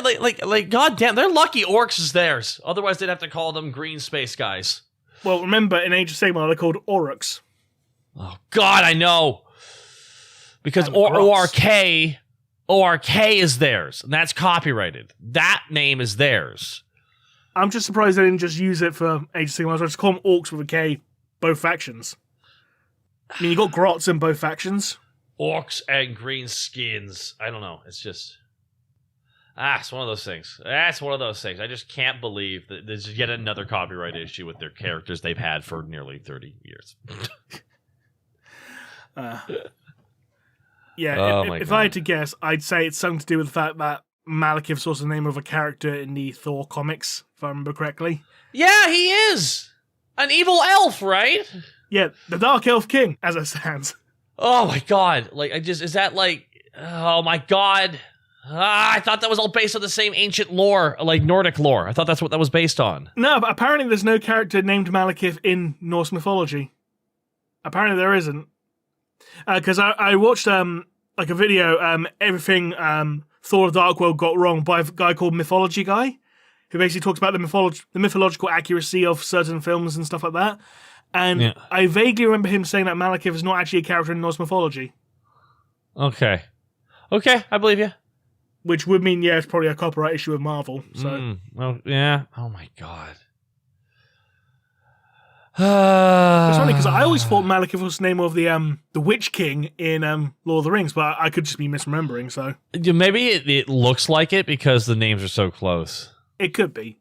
Like, goddamn, they're lucky Orcs is theirs. Otherwise, they'd have to call them green space guys. Well, remember, in Age of Sigmar, they're called Aurochs. Oh, God, I know. Because And Grots. ORK is theirs, and that's copyrighted. That name is theirs. I'm just surprised they didn't just use it for Age of Sigmar. So just call them Orcs with a K, both factions. I mean, you got Grots in both factions. Orcs and green skins. I don't know. It's just... it's one of those things. That's one of those things. I just can't believe that there's yet another copyright issue with their characters they've had for nearly 30 years. If I had to guess, I'd say it's something to do with the fact that Malekith's also the name of a character in the Thor comics, if I remember correctly. Yeah, he is! An evil elf, right? Yeah, the Dark Elf King, as it stands. Oh my god. Oh my god. I thought that was all based on the same ancient lore, like Nordic lore. I thought that's what that was based on. No, but apparently there's no character named Malekith in Norse mythology. Apparently there isn't. Because I watched a video, everything Thor of the Dark World got wrong by a guy called Mythology Guy, who basically talks about the mythological accuracy of certain films and stuff like that. And I vaguely remember him saying that Malekith is not actually a character in Norse mythology. Okay, I believe you. Which would mean, it's probably a copyright issue with Marvel. So. Well, yeah. Oh my god. It's funny because I always thought Malekith was the name of the Witch King in Lord of the Rings, but I could just be misremembering. So maybe it looks like it because the names are so close. It could be,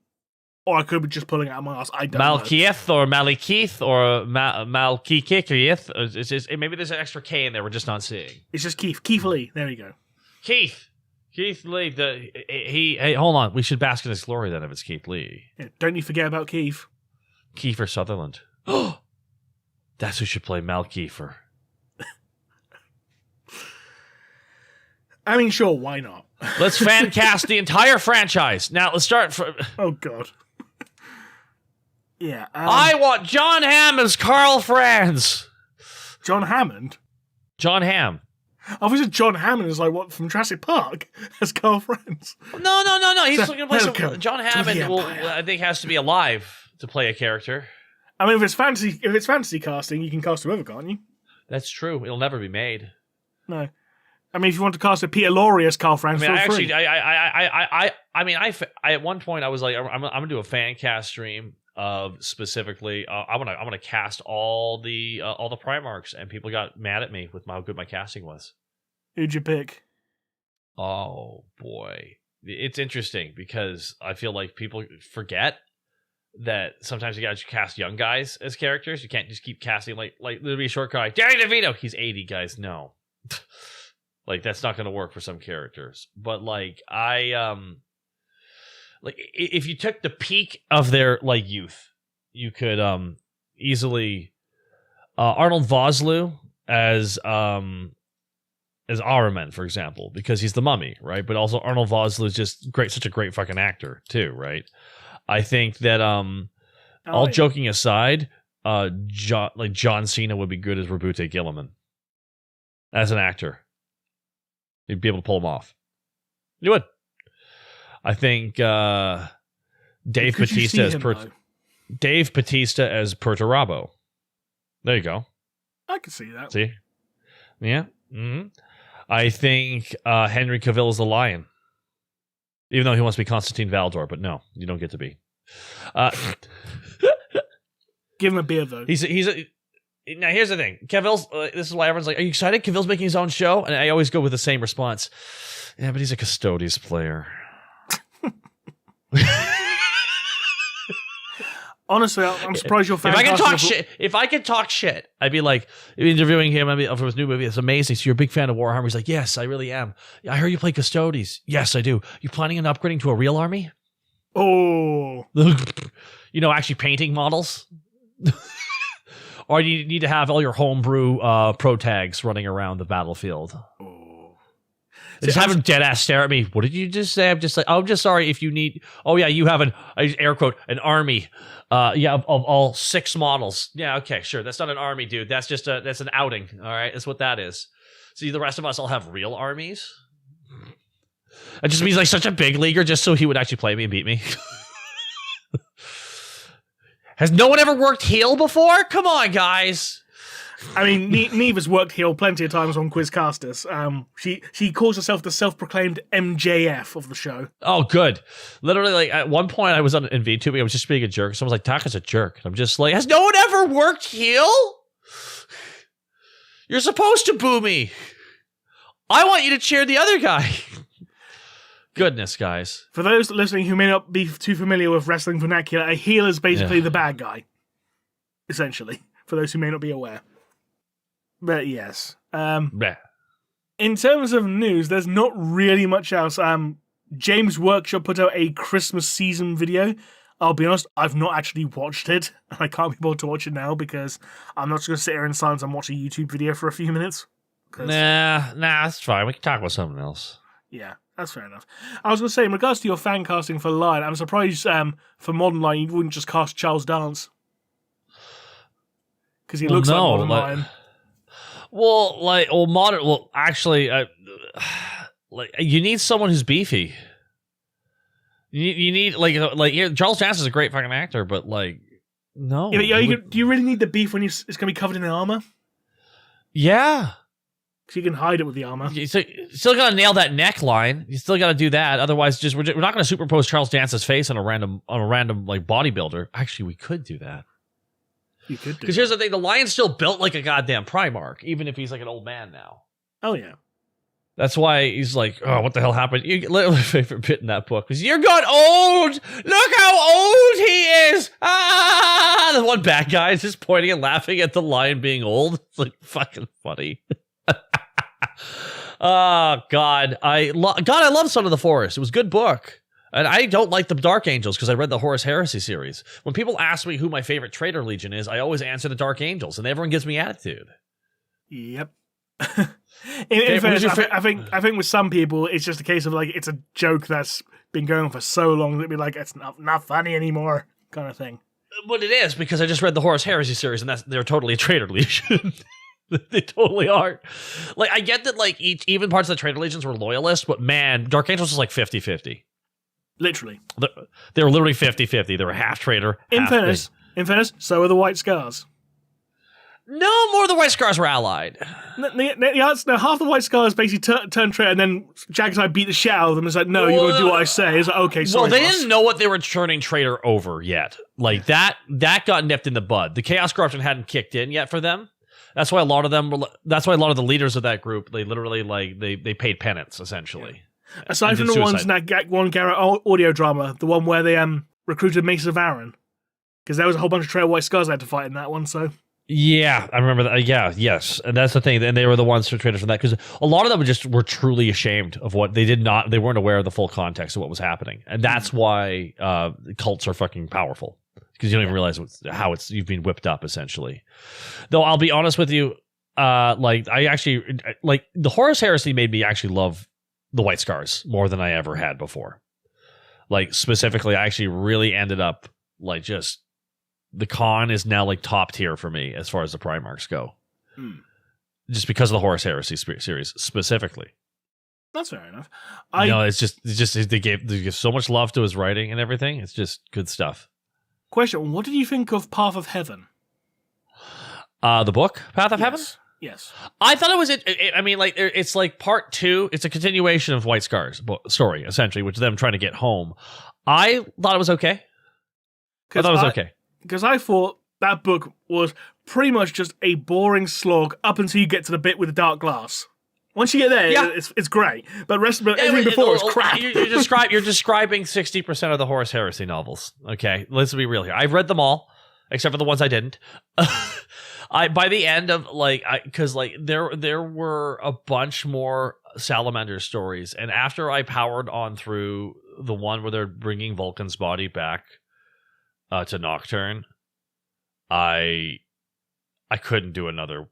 or I could be just pulling it out of my ass. I don't know. Malkieth or Malikith or Malkikith. It's just, maybe there's an extra K in there we're just not seeing. It's just Keith. Keith Lee. There you go. Keith Lee. Hey, hold on. We should bask in his glory then if it's Keith Lee. Yeah, don't you forget about Keith. Kiefer Sutherland. That's who should play Malkiefer. I mean, sure, why not? Let's fan cast the entire franchise. Now, let's start from... Oh, God. Yeah. I want John Hamm as Carl Franz. John Hammond? John Hamm. Obviously, John Hammond is like, what, from Jurassic Park? As Carl Franz. No. He's looking to play some... John to Hammond, I think, has to be alive to play a character. I mean, if it's fantasy casting, you can cast whoever, can't you? That's true. It'll never be made. No. I mean, if you want to cast a Peter Lorre as Carl Franz, feel free. At one point I was like, I'm gonna do a fan cast stream of specifically. I'm gonna cast all the Primarchs, and people got mad at me with how good my casting was. Who'd you pick? Oh boy, it's interesting because I feel like people forget that sometimes you gotta cast young guys as characters. You can't just keep casting like there'll be a short guy, Danny DeVito. He's 80, guys. No. Like, that's not going to work for some characters. But, like, if you took the peak of their, like, youth, you could easily... Arnold Vosloo as Ahriman, for example, because he's the mummy, right? But also Arnold Vosloo is just such a great fucking actor, too, right? I think that, joking aside, John Cena would be good as Rabute Gilliman. As an actor. You'd be able to pull him off. You would. I think Dave Bautista as Perturabo. There you go. I can see that. See? Yeah. Mm-hmm. I think Henry Cavill is the Lion. Even though he wants to be Constantine Valdor, but no, you don't get to be. Give him a beer, though. Now, here's the thing. Cavill's, this is why everyone's like, are you excited? Cavill's making his own show? And I always go with the same response. Yeah, but he's a Custodes player. Honestly, I'm surprised you're fan. If I could talk shit, I'd be like, interviewing him for his new movie. It's amazing. So you're a big fan of Warhammer. He's like, yes, I really am. I heard you play Custodes. Yes, I do. You planning on upgrading to a real army? Oh. Actually painting models? Or do you need to have all your homebrew pro tags running around the battlefield? Oh. Just have him dead ass stare at me. What did you just say? I'm just sorry if you need... Oh, yeah, you have air quote, an army. Of all 6 models. Yeah, okay, sure. That's not an army, dude. That's just that's an outing, all right? That's what that is. See, the rest of us all have real armies? It just means like such a big leaguer just so he would actually play me and beat me. Has no one ever worked heel before? Come on, guys. I mean, Neva's worked here plenty of times on Quizcastus. She calls herself the self-proclaimed MJF of the show. Oh, good. Literally, like, at one point I was in VTubing, I was just being a jerk. Someone's like, Taka's a jerk. And I'm just like, has no one ever worked heel? You're supposed to boo me. I want you to cheer the other guy. Goodness, guys. For those listening who may not be too familiar with wrestling vernacular, a heel is basically the bad guy, essentially, for those who may not be aware. But yes. In terms of news, there's not really much else. James Workshop put out a Christmas season video. I'll be honest, I've not actually watched it, and I can't be bothered to watch it now because I'm not just going to sit here in silence and watch a YouTube video for a few minutes. Nah, that's fine. We can talk about something else. Yeah, that's fair enough. I was going to say, in regards to your fan casting for Lion, I'm surprised for Modern Lion you wouldn't just cast Charles Dance. Because he looks like Modern Lion. Actually, you need someone who's beefy. You need Charles Dance is a great fucking actor, but no. Yeah, do you really need the beef when it's going to be covered in armor? Yeah. Because you can hide it with the armor. You still got to nail that neckline. You still got to do that. Otherwise, we're not going to superimpose Charles Dance's face on a random bodybuilder. Actually, we could do that. You could do. Because here's the thing: the Lion's still built like a goddamn Primarch, even if he's like an old man now. Oh yeah. That's why he's like, oh, what the hell happened? Literally, my favorite bit in that book was, "You're got old. Look how old he is." Ah, the one bad guy is just pointing and laughing at the Lion being old. It's like fucking funny. Oh God, I love Son of the Forest. It was a good book, and I don't like the Dark Angels because I read the Horus Heresy series. When people ask me who my favorite Traitor Legion is, I always answer the Dark Angels, and everyone gives me attitude. Yep. In fairness, I think with some people it's just a case of it's a joke that's been going on for so long that it'd be like it's not funny anymore kind of thing. But it is, because I just read the Horus Heresy series, and they're totally a Traitor Legion. They totally are. I get that even parts of the Traitor Legions were loyalists, but man, Dark Angels was 50-50. Literally. They were literally 50-50. They were half traitor, in fairness, so are the White Scars. No, more of the White Scars were allied. Half the White Scars basically turned traitor, and then Jagdeye beat the shit out of them. It's like, no, you're going to do what I say. It's like, okay, sorry. Well, they didn't know what they were turning traitor over yet. That got nipped in the bud. The Chaos Corruption hadn't kicked in yet for them. That's why a lot of the leaders of that group, they literally they paid penance essentially. Yeah. Aside from the ones in that one Garrett audio drama, the one where they recruited Mace of Aaron, because there was a whole bunch of Traitor White Scars I had to fight in that one. So yeah, I remember that. Yes, and that's the thing. And they were the ones who traded for that, because a lot of them were truly ashamed of what they did not. They weren't aware of the full context of what was happening, and that's why cults are fucking powerful. Because you don't even realize how you've been whipped up, essentially. Though I'll be honest with you, I actually the Horus Heresy made me actually love the White Scars more than I ever had before. Specifically, I actually really ended up just the con is now top tier for me as far as the Primarchs go, just because of the Horus Heresy series specifically. That's fair enough. It's just they give so much love to his writing and everything. It's just good stuff. Question: what did you think of Path of Heaven? The book Path of Heaven? Yes. I thought it was it's part 2. It's a continuation of White Scars story, essentially, which is them trying to get home. I thought it was okay. Because I thought that book was pretty much just a boring slog up until you get to the bit with the dark glass. Once you get there, it's great. But everything before is crap. You're describing 60% of the Horus Heresy novels. Okay, let's be real here. I've read them all, except for the ones I didn't. By the end of there were a bunch more Salamander stories, and after I powered on through the one where they're bringing Vulcan's body back to Nocturne, I couldn't do another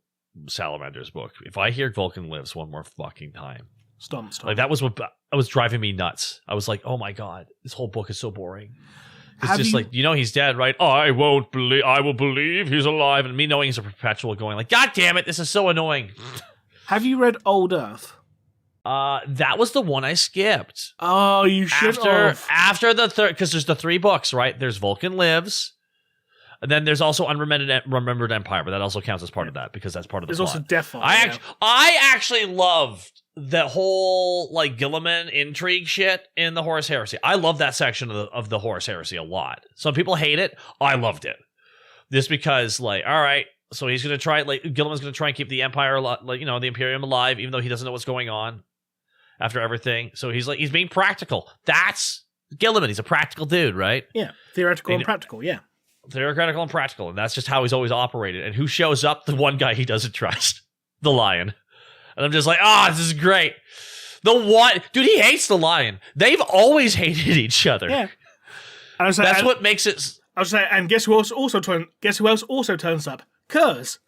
Salamander's book. If I hear Vulcan lives one more fucking time, stop. That was what was driving me nuts. I was like, oh my God, this whole book is so boring. It's he's dead, right? I will believe he's alive, and me knowing he's a perpetual going God damn it, this is so annoying. Have you read Old Earth? That was the one I skipped. Oh, you should after the third, because there's the 3 books, right? There's Vulcan Lives, And then there's also Unremembered Empire, but that also counts as part of that because that's part of the There's plot. also Deathfire. I actually loved the whole like Gilliman intrigue shit in the Horus Heresy. I love that section of the Horus Heresy a lot. Some people hate it. I loved it. Just because, like, all right, so he's gonna try, like, Gilliman's gonna try and keep the Empire, like, the Imperium alive, even though he doesn't know what's going on after everything. So he's being practical. That's Gilliman. He's a practical dude, right? Yeah, theoretical and practical. Yeah, theoretical and practical, and that's just how he's always operated. And who shows up? The one guy he doesn't trust, the Lion. And I'm just like, this is great. The one dude, he hates the Lion. They've always hated each other. Yeah, that's what makes it. I was saying, and guess who else also turns up? Kurz.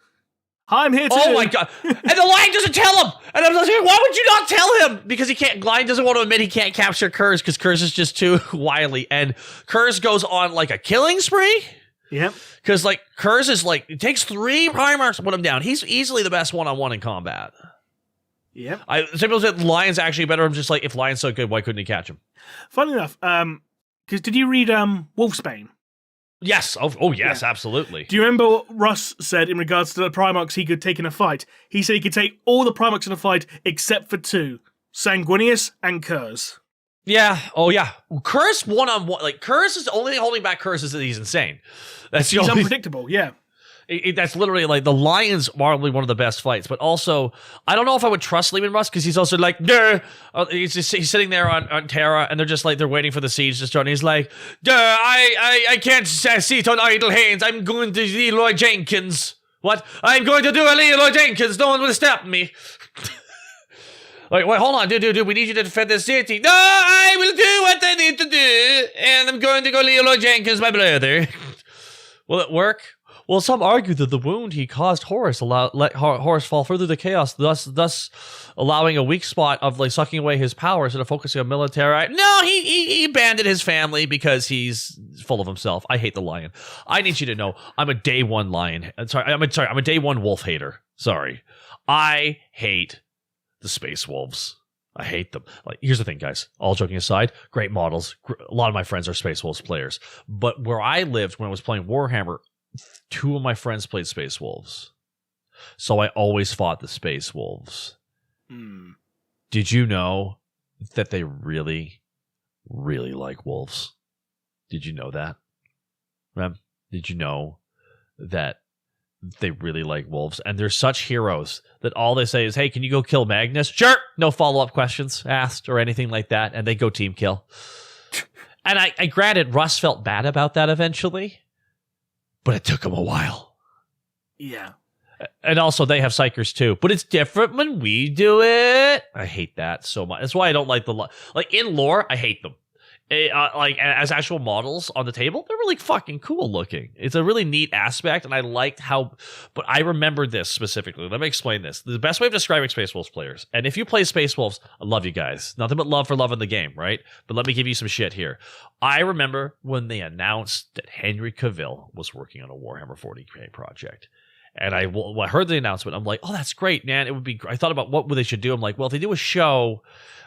I'm here too. Oh my god! And the Lion doesn't tell him. And I'm like, why would you not tell him? Because he can't. Lion doesn't want to admit he can't capture Kurz because Kurz is just too wily. And Kurz goes on like a killing spree. Yep. Because like Kurz is like, it takes 3 Primarchs to put him down. He's easily the best one-on-one in combat. Yep. Some people said Lion's actually better. I'm just like, if Lion's so good, why couldn't he catch him? Funny enough, because did you read Wolfsbane? Yes. Oh yes, absolutely. Do you remember what Russ said in regards to the Primarchs he could take in a fight? He said he could take all the Primarchs in a fight except for 2, Sanguinius and Kurz. Yeah. Oh yeah. Kurz one-on-one. Like Kurz is the only thing holding back Kurz is that he's insane. He's unpredictable. Yeah. That's literally like the Lion's probably one of the best fights, but also I don't know if I would trust Leman Russ because he's also like, he's sitting there on Terra and they're waiting for the siege to start. And he's like, I can't sit on idle hands. I'm going to Leroy Jenkins. What? I'm going to do a Leroy Jenkins. No one will stop me. Like, wait, hold on, dude. We need you to defend the city. No, I will do what I need to do, and I'm going to go Leroy Jenkins, my brother. Will it work? Well, some argue that the wound he caused Horus let Horus fall further to chaos, thus allowing a weak spot of like sucking away his power instead of focusing on military. No, he abandoned his family because he's full of himself. I hate the Lion. I need you to know I'm a day one Lion. I'm a day one wolf hater. Sorry, I hate the Space Wolves. I hate them. Like, here's the thing, guys. All joking aside, great models. A lot of my friends are Space Wolves players, but where I lived when I was playing Warhammer, 2 of my friends played Space Wolves. So I always fought the Space Wolves. Did you know that they really, really like wolves? Did you know that? Rem, did you know that they really like wolves? And they're such heroes that all they say is, hey, can you go kill Magnus? Sure. No follow-up questions asked or anything like that. And they go team kill. And I granted, Russ felt bad about that eventually. But it took them a while. Yeah. And also, they have Psychers too. But it's different when we do it. I hate that so much. That's why I don't like like in lore, I hate them. Like as actual models on the table, they're really fucking cool looking. It's a really neat aspect, and I liked how. But I remember this specifically. Let me explain this. The best way of describing Space Wolves players, and if you play Space Wolves, I love you guys. Nothing but love for loving the game, right? But let me give you some shit here. I remember when they announced that Henry Cavill was working on a Warhammer 40K project. And I heard the announcement. I'm like, oh, that's great, man. It would be. I thought about what they should do. I'm like, well, if they do a show,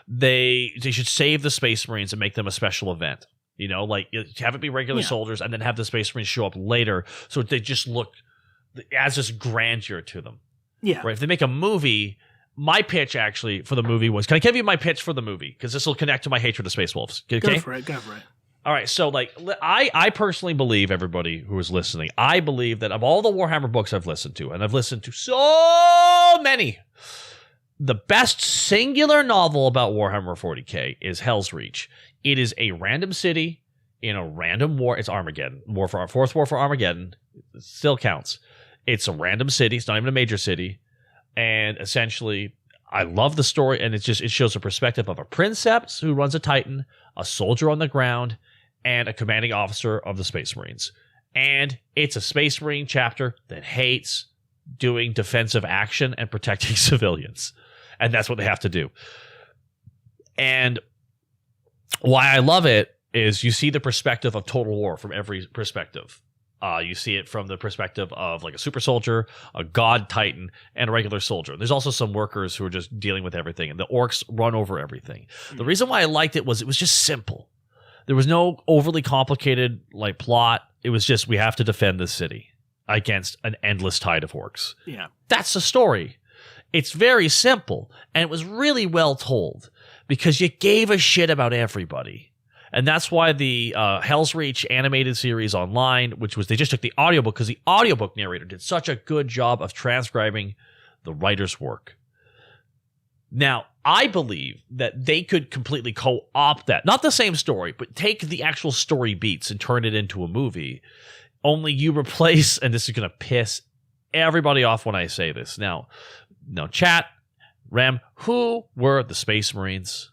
they should save the Space Marines and make them a special event. You know, like have it be regular soldiers and then have the Space Marines show up later, so they just look as this grandeur to them. Yeah. Right. If they make a movie, my pitch actually for the movie was. Can I give you my pitch for the movie? Because this will connect to my hatred of Space Wolves. Okay? Go for it. All right, so like I personally believe, everybody who is listening, I believe that of all the Warhammer books I've listened to, and I've listened to so many, the best singular novel about Warhammer 40K is Hell's Reach. It is a random city in a random war. It's Armageddon. Fourth War for Armageddon. It still counts. It's a random city. It's not even a major city. And essentially, I love the story, and it shows a perspective of a princeps who runs a Titan, a soldier on the ground, and a commanding officer of the Space Marines. And it's a Space Marine chapter that hates doing defensive action and protecting civilians. And that's what they have to do. And why I love it is you see the perspective of Total War from every perspective. You see it from the perspective of like a super soldier, a god Titan, and a regular soldier. There's also some workers who are just dealing with everything, and the orcs run over everything. The reason why I liked it was just simple. There was no overly complicated like plot. It was just we have to defend this city against an endless tide of orcs. Yeah. That's the story. It's very simple, and it was really well told because you gave a shit about everybody. And that's why the Hell's Reach animated series online, which was they just took the audiobook because the audiobook narrator did such a good job of transcribing the writer's work. Now, I believe that they could completely co-opt that. Not the same story, but take the actual story beats and turn it into a movie. Only you replace, and this is going to piss everybody off when I say this. Now, chat, Rem, who were the Space Marines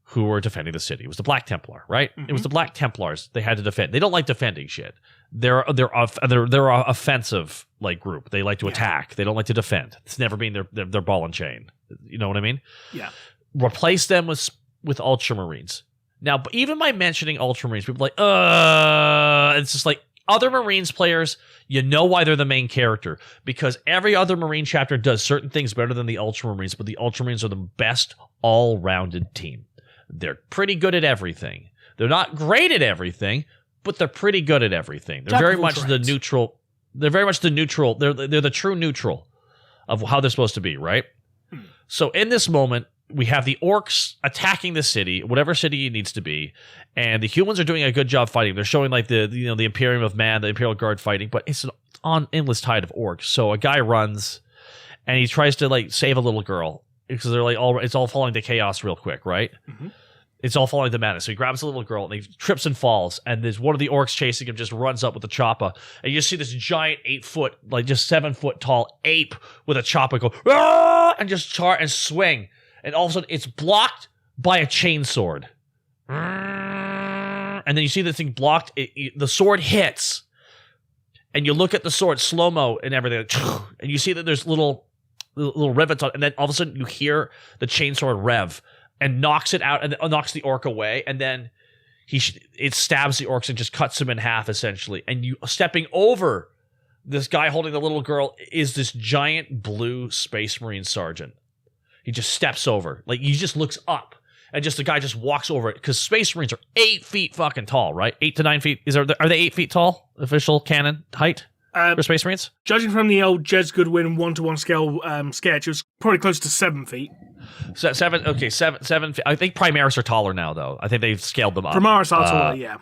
who were defending the city? It was the Black Templar, right? Mm-hmm. It was the Black Templars they had to defend. They don't like defending shit. They're an offensive like group. They like to attack. They don't like to defend. It's never been their ball and chain. You know what I mean? Yeah. Replace them with Ultramarines. Now, but even by mentioning Ultramarines, people are like, it's just like other Marines players, you know why they're the main character. Because every other Marine chapter does certain things better than the Ultramarines, but the Ultramarines are the best all-rounded team. They're pretty good at everything. They're not great at everything, but they're pretty good at everything. They're very much the neutral. They're very much the neutral. They're the true neutral of how they're supposed to be, right? So in this moment, we have the orcs attacking the city, whatever city it needs to be, and the humans are doing a good job fighting. They're showing like the Imperium of Man, the Imperial Guard fighting, but it's an endless tide of orcs. So a guy runs, and he tries to like save a little girl because they're like it's all falling to chaos real quick, right? Mm-hmm. It's all falling to madness. So he grabs a little girl and he trips and falls. And there's one of the orcs chasing him, just runs up with a chopper. And you just see this giant 8 foot, like just 7 foot tall ape with a chopper go, "Aah!" and just charge and swing. And all of a sudden it's blocked by a chainsword. And then you see the thing blocked. The sword hits. And you look at the sword, slow-mo and everything. And you see that there's little rivets on it. And then all of a sudden you hear the chainsword rev. And knocks it out and knocks the orc away, and then it stabs the orcs and just cuts him in half essentially. And you stepping over this guy holding the little girl is this giant blue Space Marine sergeant. He just steps over, like he just looks up, and just the guy just walks over it because Space Marines are 8 feet fucking tall, right? 8 to 9 feet. Are they 8 feet tall? Official canon height for Space Marines? Judging from the old Jez Goodwin 1-to-1 scale sketch, it was probably close to 7 feet. So 7. I think Primaris are taller now, though. I think they've scaled them up. Primaris are taller, yeah.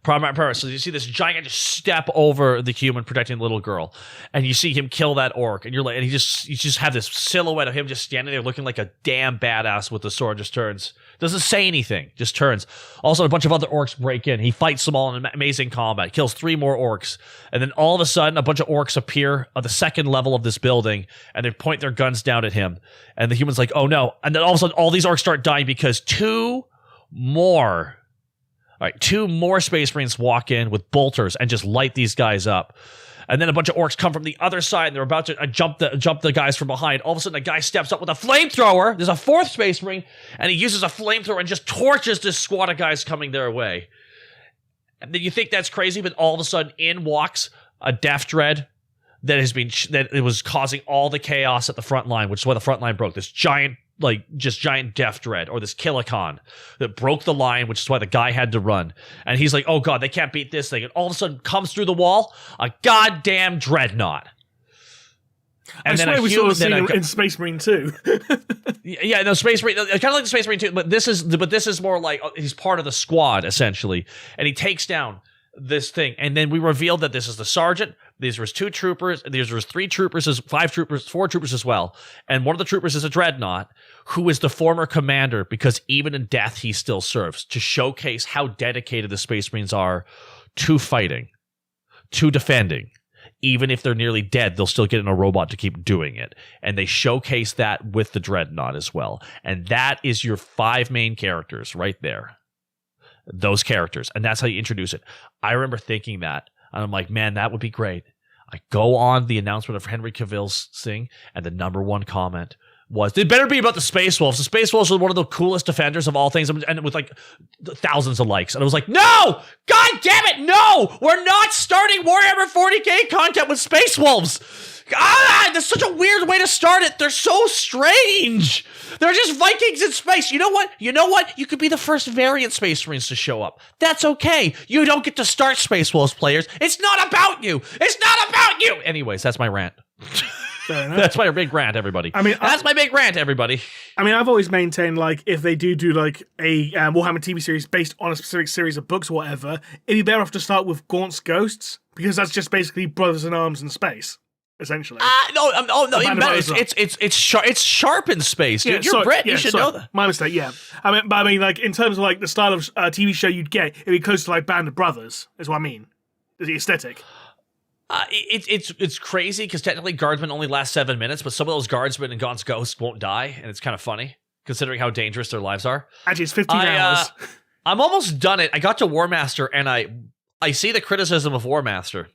Primaris. So you see this giant just step over the human protecting the little girl, and you see him kill that orc, and you just have this silhouette of him just standing there looking like a damn badass with the sword. Just turns, doesn't say anything, just turns. Also, a bunch of other orcs break in. He fights them all in amazing combat, kills 3 more orcs, and then all of a sudden, a bunch of orcs appear at the second level of this building, and they point their guns down at him, and the human's like, "Oh no!" And then all of a sudden, all these orcs start dying because 2 more Space Marines walk in with bolters and just light these guys up. And then a bunch of orcs come from the other side, and they're about to jump the guys from behind. All of a sudden, a guy steps up with a flamethrower. There's a 4th Space Marine, and he uses a flamethrower and just torches this squad of guys coming their way. And then you think that's crazy, but all of a sudden, in walks a Death Dread that it was causing all the chaos at the front line, which is why the front line broke. This giant Death Dread, or this Killikon that broke the line, which is why the guy had to run. And he's like, "Oh god, they can't beat this thing." And all of a sudden comes through the wall a goddamn dreadnought. And I swear we saw it in Space Marine 2. Yeah, no, Space Marine, kind of like the Space Marine 2, but this is more like he's part of the squad essentially, and he takes down this thing, and then we revealed that this is the sergeant. These was 2 troopers. These was 3 troopers, 5 troopers, 4 troopers as well. And one of the troopers is a dreadnought who is the former commander, because even in death he still serves, to showcase how dedicated the Space Marines are to fighting, to defending. Even if they're nearly dead, they'll still get in a robot to keep doing it. And they showcase that with the dreadnought as well. And that is your 5 main characters right there. Those characters. And that's how you introduce it. I remember thinking that. And I'm like, man, that would be great. I go on the announcement of Henry Cavill's thing, and the number 1 comment was, "It better be about the Space Wolves. The Space Wolves are one of the coolest defenders of all things," and with like thousands of likes. And I was like, no! God damn it, no! We're not starting Warhammer 40k content with Space Wolves! That's such a weird way to start it. They're so strange. They're just Vikings in space. You know what? You could be the first variant Space Marines to show up. That's okay. You don't get to start Space Wolves players. It's not about you. It's not about you. Anyways, that's my rant. That's my big rant, everybody. That's my big rant, everybody. I've always maintained, like, if they do like a Warhammer TV series based on a specific series of books or whatever, it'd be better off to start with Gaunt's Ghosts, because that's just basically brothers in arms in space, essentially. No, it's sharp in space, dude. You're Brit, you should know that. My mistake, yeah. Like, in terms of, like, the style of TV show you'd get, it'd be close to, like, Band of Brothers, is what I mean. The aesthetic. It's crazy because technically guardsmen only last 7 minutes, but some of those guardsmen in Gaunt's Ghost won't die, and it's kind of funny considering how dangerous their lives are. Actually, it's 15 hours. I'm almost done it. I got to War Master, and I see the criticism of War Master.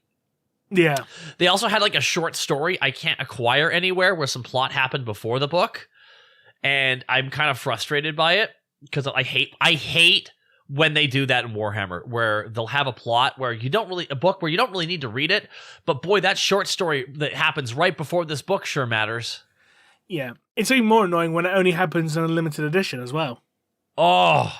Yeah. They also had like a short story I can't acquire anywhere where some plot happened before the book, and I'm kind of frustrated by it because I hate when they do that in Warhammer, where they'll have a plot where you don't really need to read it, but boy, that short story that happens right before this book sure matters. Yeah. It's even more annoying when it only happens in a limited edition as well. Oh,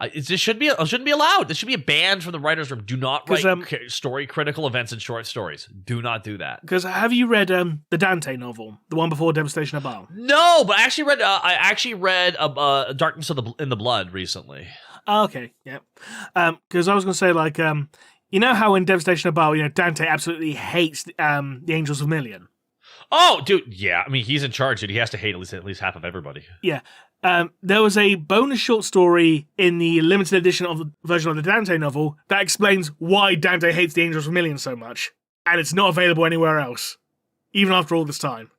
it shouldn't be allowed. This should be a ban from the writers' room. Do not write story critical events in short stories. Do not do that. Because have you read the Dante novel, the one before Devastation of Baal? No, but I actually read Darkness in the Blood recently. Oh, okay, yeah. Because I was going to say, like, you know how in Devastation of Baal, Dante absolutely hates the Angels of Vermilion. Oh, dude, yeah. He's in charge, dude. He has to hate at least half of everybody. Yeah. There was a bonus short story in the limited edition of the version of the Dante novel that explains why Dante hates the Angels of Vermilion so much, and it's not available anywhere else, even after all this time.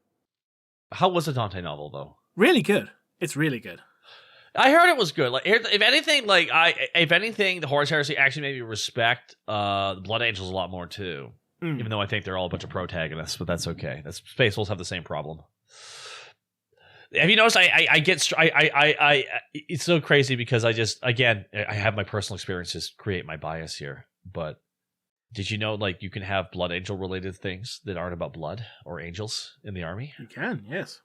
How was the Dante novel, though? Really good. It's really good. I heard it was good. Like, if anything, the Horus Heresy actually made me respect the Blood Angels a lot more too. Even though I think they're all a bunch of protagonists, but that's okay. Space Wolves have the same problem. Have you noticed? It's so crazy because I have my personal experiences create my bias here. But did you know, like, you can have Blood Angel related things that aren't about blood or angels in the army? You can, yes.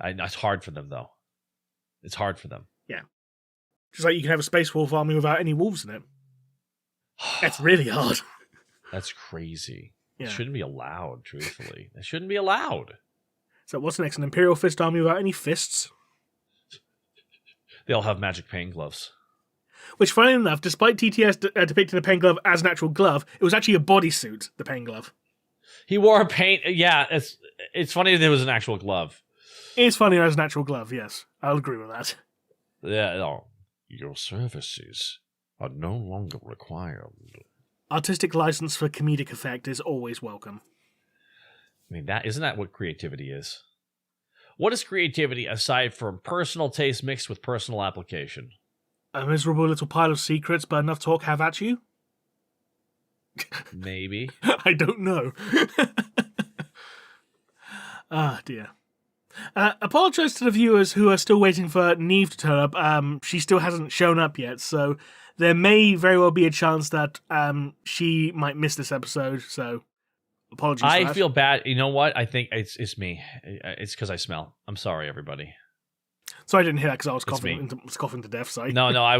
It's hard for them though. It's hard for them. Yeah. Just like you can have a Space Wolf army without any wolves in it. That's really hard. That's crazy. Yeah. It shouldn't be allowed, truthfully. It shouldn't be allowed. So what's next? An Imperial Fist army without any fists? They all have magic pain gloves. Which, funny enough, despite TTS depicting the pain glove as an actual glove, it was actually a bodysuit, the pain glove. He wore a pain... Yeah, it's funny that it was an actual glove. It is funny as an actual glove, yes. I'll agree with that. Yeah, no. Your services are no longer required. Artistic license for comedic effect is always welcome. Isn't that what creativity is? What is creativity aside from personal taste mixed with personal application? A miserable little pile of secrets, but enough talk have at you? Maybe. I don't know. Ah, dear. Apologise to the viewers who are still waiting for Neve to turn up. She still hasn't shown up yet, so there may very well be a chance that she might miss this episode, so apologies for that. I feel bad. You know what? I think it's me. It's because I smell. I'm sorry, everybody. So I didn't hear that because I was coughing to death. Sorry. No, I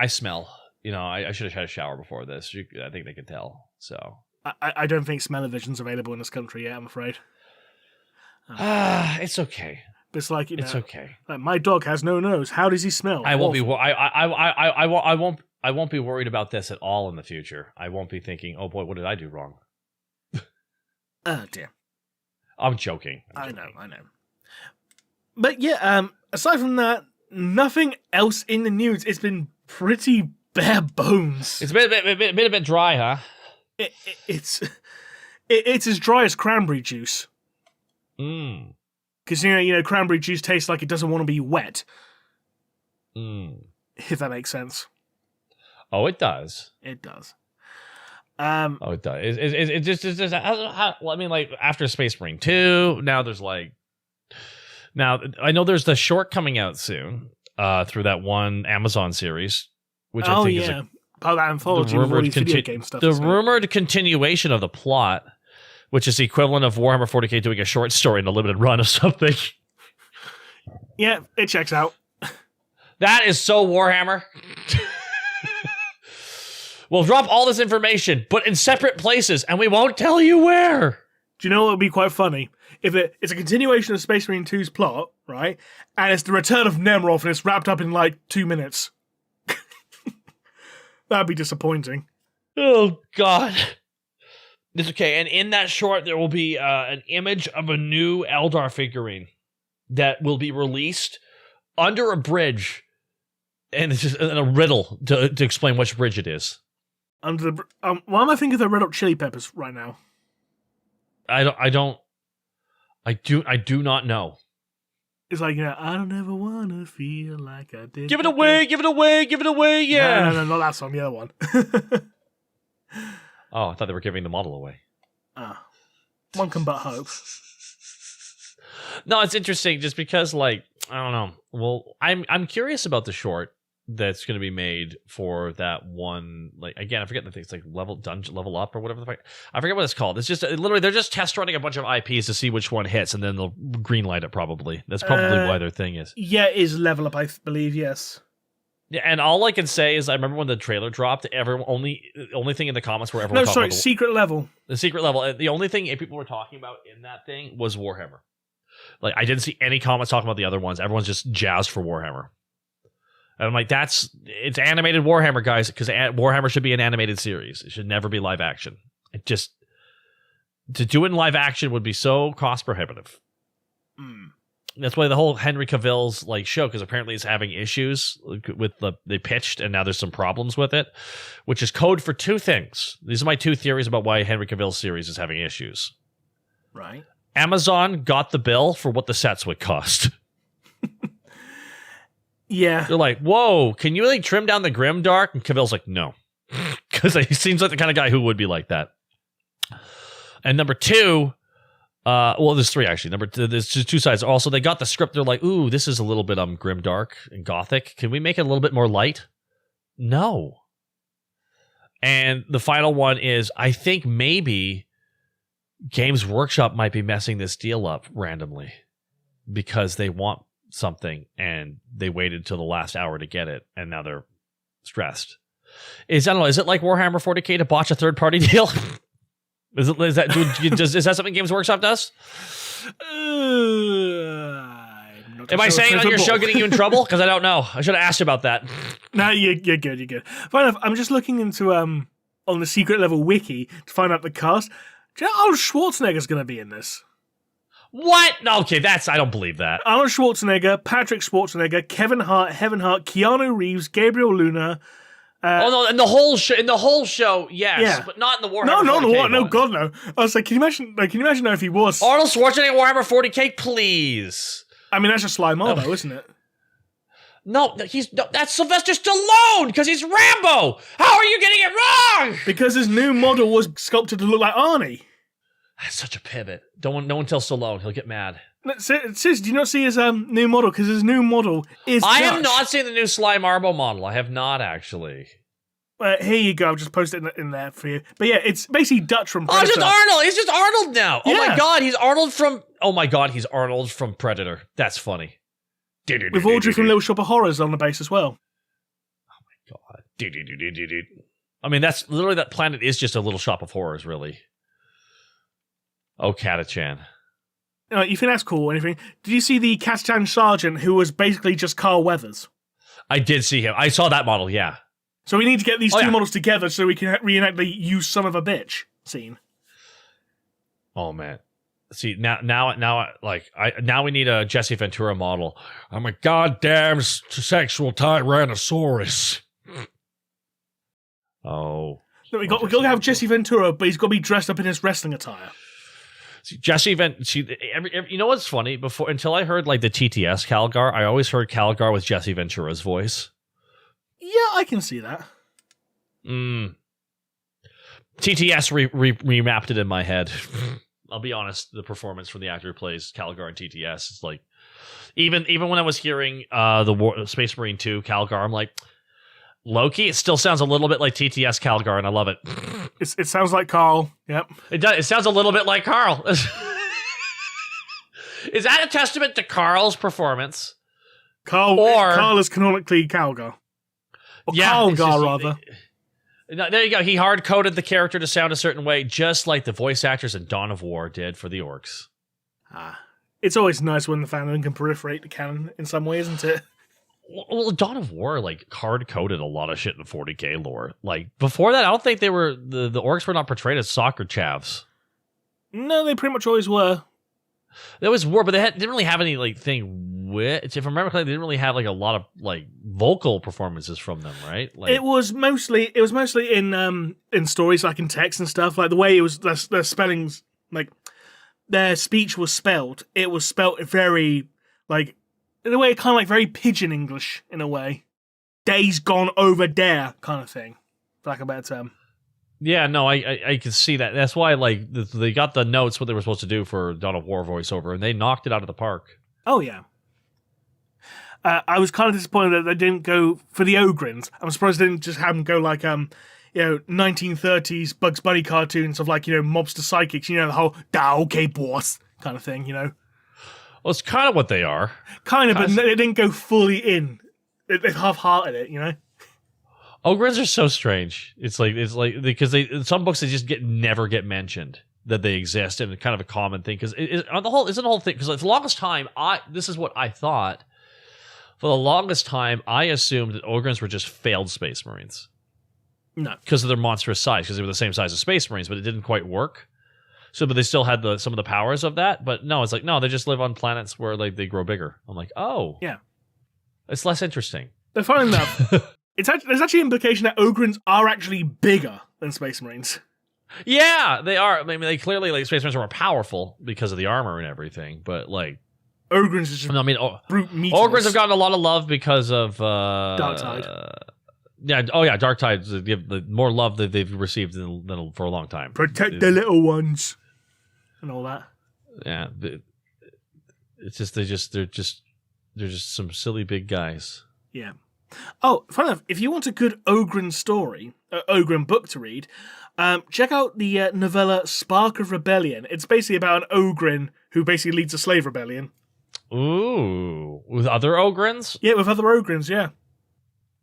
smell. I should have had a shower before this. I think they could tell. So I don't think smell-o-vision's available in this country yet, I'm afraid. It's okay. It's like, it's okay. Like, my dog has no nose. How does he smell? I won't be. I won't be worried about this at all in the future. I won't be thinking, oh boy, what did I do wrong? Oh dear. I'm joking. I know. But yeah, aside from that, nothing else in the news. It's been pretty bare bones. It's been a bit dry, huh? It's as dry as cranberry juice. Because cranberry juice tastes like it doesn't want to be wet. If that makes sense. Oh, it does. It does. It does. It just like after Space Marine 2, now there's now I know there's the short coming out soon through that one Amazon series, which I think is part of that anthology with all these video game stuff. The rumored continuation of the plot. which is the equivalent of Warhammer 40k doing a short story in a limited run of something. Yeah, it checks out. That is so Warhammer. We'll drop all this information, but in separate places, and we won't tell you where. Do you know what would be quite funny? If it's a continuation of Space Marine 2's plot, right? And it's the return of Nemiroff and it's wrapped up in like 2 minutes. That'd be disappointing. Oh, God. It's okay. And in that short, there will be an image of a new Eldar figurine that will be released under a bridge. And it's just a riddle to explain which bridge it is. Under the why am I thinking of the Red Hot Chili Peppers right now? I do not know. It's like, I don't ever want to feel like I did. Give it away, yeah. No, not that song, the other one. Oh, I thought they were giving the model away. One can but hope. No, it's interesting just because, like, I don't know. Well, I'm curious about the short that's going to be made for that one. Like, again, I forget the thing. It's like level up or whatever the fuck. I forget what it's called. It's just literally they're just test running a bunch of IPs to see which one hits, and then they'll greenlight it. Probably that's probably why their thing is. Yeah, it is level up. I believe yes. Yeah, and all I can say is I remember when the trailer dropped. Only thing in the comments where everyone secret level. The secret level. The only thing people were talking about in that thing was Warhammer. Like, I didn't see any comments talking about the other ones. Everyone's just jazzed for Warhammer. And I'm like, it's animated Warhammer, guys, because Warhammer should be an animated series. It should never be live action. To do it in live action would be so cost prohibitive. That's why the whole Henry Cavill's show, because apparently it's having issues with they pitched, and now there's some problems with it, which is code for two things. These are my two theories about why Henry Cavill's series is having issues. Right. Amazon got the bill for what the sets would cost. Yeah. They're like, whoa, can you trim down the grimdark? And Cavill's like, no. Because he seems like the kind of guy who would be like that. And number two, there's three actually. Number two, there's two sides. Also, they got the script. They're like, ooh, this is a little bit grimdark and gothic. Can we make it a little bit more light? No. And the final one is, I think maybe Games Workshop might be messing this deal up randomly because they want something and they waited till the last hour to get it, and now they're stressed. Is it like Warhammer 40k to botch a third-party deal? Is that something Games Workshop does? Am I saying it on your show getting you in trouble? Because I don't know. I should have asked you about that. No, you're good. You're good. Fine enough. I'm just looking into on the secret level wiki to find out the cast. Do you know Arnold Schwarzenegger's going to be in this? What? No, okay, I don't believe that. Arnold Schwarzenegger, Patrick Schwarzenegger, Kevin Hart, Keanu Reeves, Gabriel Luna. No, in the whole show, yes, yeah. But not in the Warhammer. No, God, no. I was like, can you imagine if he was Arnold Schwarzenegger Warhammer 40k, please? I mean, that's just Sly Marbo, isn't it? No, that's Sylvester Stallone because he's Rambo. How are you getting it wrong? Because his new model was sculpted to look like Arnie. That's such a pivot. No one tell Stallone. He'll get mad. Sis, do you not see his new model? Because his new model is I Dutch. have not seen the new Sly Marbo model. I have not, actually. Here you go. I've just posted it in there for you. But yeah, it's basically Dutch from Predator. Oh, it's just Arnold. He's just Arnold now. Yeah. Oh my God, he's Arnold from Predator. That's funny. With Audrey from Little Shop of Horrors on the base as well. Oh my God. I mean, that's literally, that planet is just a little shop of horrors, really. Oh, Katachan. You think that's cool or anything? Did you see the Katachan Sergeant who was basically just Carl Weathers? I did see him. I saw that model, yeah. So we need to get these two models together so we can reenact the "you son of a bitch" scene. Oh man. See, now we need a Jesse Ventura model. I'm a goddamn sexual Tyrannosaurus. Oh. No, we got to have Jesse Ventura, but he's got to be dressed up in his wrestling attire. See, you know what's funny? Until I heard the TTS Calgar, I always heard Calgar with Jesse Ventura's voice. Yeah, I can see that. TTS remapped it in my head. I'll be honest, the performance from the actor who plays Calgar in TTS is even when I was hearing the Space Marine 2 Calgar, I'm like, Loki, it still sounds a little bit like TTS Calgar, and I love it. It sounds like Carl. Yep. It does. It sounds a little bit like Carl. Is that a testament to Carl's performance? Carl is canonically Calgar. Or Calgar, rather. No, there you go. He hard-coded the character to sound a certain way, just like the voice actors in Dawn of War did for the orcs. It's always nice when the fandom can proliferate the canon in some way, isn't it? Well, Dawn of War, like, hard-coded a lot of shit in 40k lore. Like, before that, I don't think they were... The orcs were not portrayed as soccer chavs. No, they pretty much always were. There was war, but they didn't really have any, like, thing with... If I remember correctly, they didn't really have, like, a lot of, like, vocal performances from them, right? Like, it was mostly in stories, like in text and stuff, like the way it was, their spellings, like, their speech was spelled. It was spelt very, like, in a way, kind of like very pidgin English, in a way. Days gone over there, kind of thing, for lack of a better term. Yeah, no, I can see that. That's why, like, they got the notes what they were supposed to do for Dawn of War voiceover, and they knocked it out of the park. Oh, yeah. I was kind of disappointed that they didn't go for the Ogrins. I'm surprised they didn't just have them go like, 1930s Bugs Bunny cartoons of, like, mobster psychics, the whole, okay, boss, kind of thing, Well, it's kind of what they are. Kind of, but they didn't go fully in. They half-hearted it, Ogrins are so strange. It's like because in some books they just never get mentioned that they exist, and it's kind of a common thing because on the whole isn't the whole thing. Because for the longest time, this is what I thought. For the longest time, I assumed that Ogrins were just failed Space Marines. No, because of their monstrous size, because they were the same size as Space Marines, but it didn't quite work. So, but they still had some of the powers of that. But no, it's like no, they just live on planets where like they grow bigger. I'm like, oh, yeah, it's less interesting. They're fine enough. There's actually implication that Ogrins are actually bigger than Space Marines. Yeah, they are. I mean, they clearly, like, Space Marines are more powerful because of the armor and everything, but, like... Ogrins is just brute meatiness. Ogrins have gotten a lot of love because of... Darktide. Darktide give the more love that they've received than for a long time. Protect the little ones. And all that. Yeah. It's just, they're just some silly big guys. Yeah. Oh, funny enough, if you want a good Ogren story, Ogren book to read, check out the novella Spark of Rebellion. It's basically about an Ogren who basically leads a slave rebellion. Ooh. With other Ogrins? Yeah, with other Ogrins, yeah.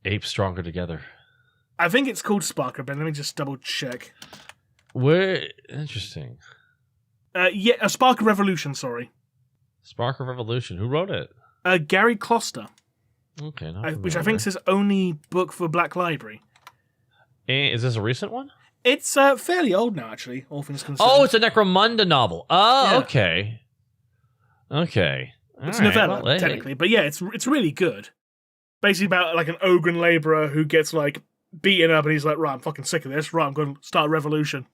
Apes stronger together. I think it's called Spark of Rebellion. Let me just double check. Interesting. Yeah, a Spark of Revolution, sorry. Spark of Revolution. Who wrote it? Gary Kloster. Okay, which I think is his only book for Black Library. Is this a recent one? It's fairly old now, actually, all things considered. Oh, it's a Necromunda novel. Oh, yeah. Okay. It's a novella, technically, but yeah, it's really good. Basically about like an Ogren laborer who gets like beaten up, and he's like, right, I'm fucking sick of this. Right, I'm going to start a revolution.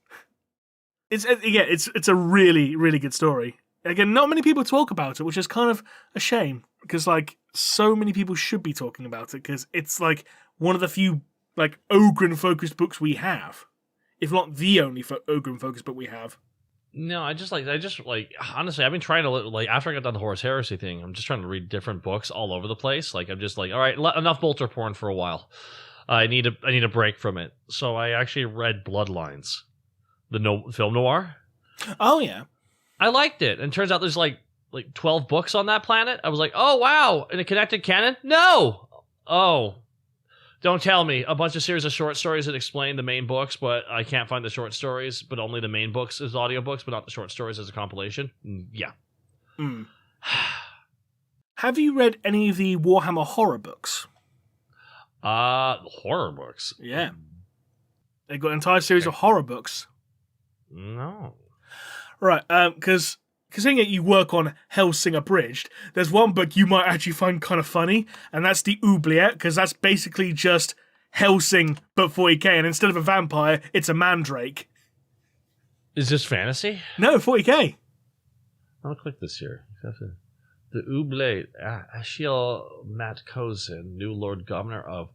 It's a really, really good story. Again, not many people talk about it, which is kind of a shame, because like so many people should be talking about it, because it's like one of the few like Ogren focused books we have, if not the only Ogren focused book we have. No, I just honestly, I've been trying to like after I got done the Horus Heresy thing, I'm just trying to read different books all over the place. Like I'm just like, all right, enough bolter porn for a while. I need a break from it. So I actually read Bloodlines, the film noir. Oh yeah. I liked it, and turns out there's like 12 books on that planet. I was like, oh wow, in a connected canon? No! Oh. Don't tell me. A bunch of series of short stories that explain the main books, but I can't find the short stories, but only the main books as audiobooks, but not the short stories as a compilation. Yeah. Mm. Have you read any of the Warhammer horror books? Horror books? Yeah. They've got an entire series of horror books. No. Right, because considering that you work on Hellsing Abridged, there's one book you might actually find kind of funny, and that's the Oubliette, because that's basically just Hellsing but 40k, and instead of a vampire, it's a mandrake. Is this fantasy? No, 40k. I'll click this here. The Oubliette, Ashiel Matt Kozin, new Lord Governor of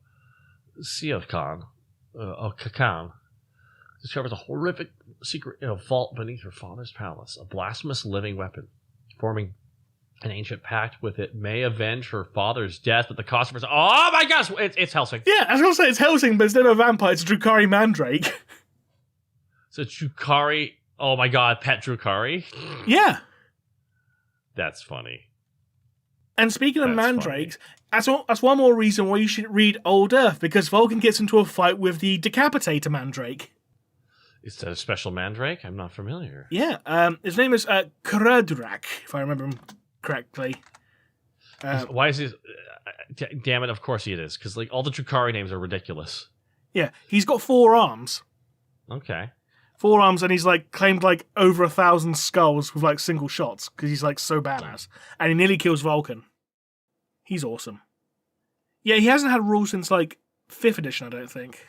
Kakan, discovers a horrific secret in a vault beneath her father's palace, a blasphemous living weapon, forming An ancient pact with it may avenge her father's death, but the cost of her... Oh my gosh! It's Helsing. Yeah, I was going to say it's Helsing, but instead of a vampire, it's a Drukhari mandrake. So Drukhari... Oh my god, pet Drukhari? Yeah. That's funny. And speaking of mandrakes, that's one more reason why you should read Old Earth, because Vulcan gets into a fight with the Decapitator mandrake. Is that a special mandrake? I'm not familiar. Yeah, his name is Kradrak, if I remember him correctly. Why is he... damn it, of course he is, because like all the Drukhari names are ridiculous. Yeah, he's got 4 arms. Okay. 4 arms, and he's like claimed like over 1,000 skulls with like single shots, because he's like so badass. And he nearly kills Vulcan. He's awesome. Yeah, he hasn't had rules since like 5th edition, I don't think.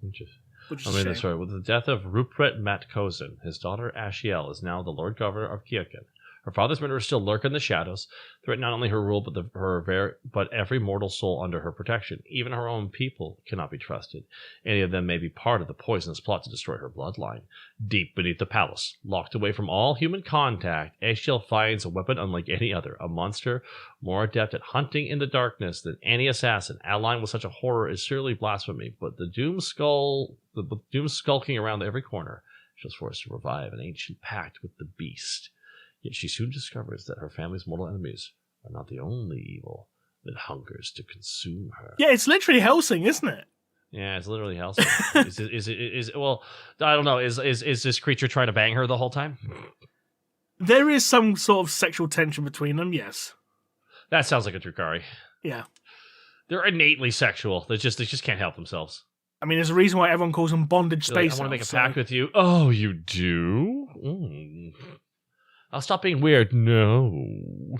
Interesting. Which is I a mean, shame. that's right. With the death of Rupert Matkozen, his daughter Ashiel is now the Lord Governor of Kyokan. Her father's murderers still lurk in the shadows, threaten not only her rule but every mortal soul under her protection. Even her own people cannot be trusted. Any of them may be part of the poisonous plot to destroy her bloodline. Deep beneath the palace, locked away from all human contact, Ashiel finds a weapon unlike any other, a monster more adept at hunting in the darkness than any assassin. Allying with such a horror is surely blasphemy, but the doom skulking around every corner, she's forced to revive an ancient pact with the beast. Yet she soon discovers that her family's mortal enemies are not the only evil that hungers to consume her. Yeah, it's literally Helsing, isn't it? Yeah, it's literally Helsing. Well, I don't know. Is this creature trying to bang her the whole time? There is some sort of sexual tension between them, yes. That sounds like a Drukhari. Yeah. They're innately sexual. They just can't help themselves. I mean, there's a reason why everyone calls them bondage They're space like, I want to make a elves, pact with you. Oh, you do? Mm. I'll stop being weird. No.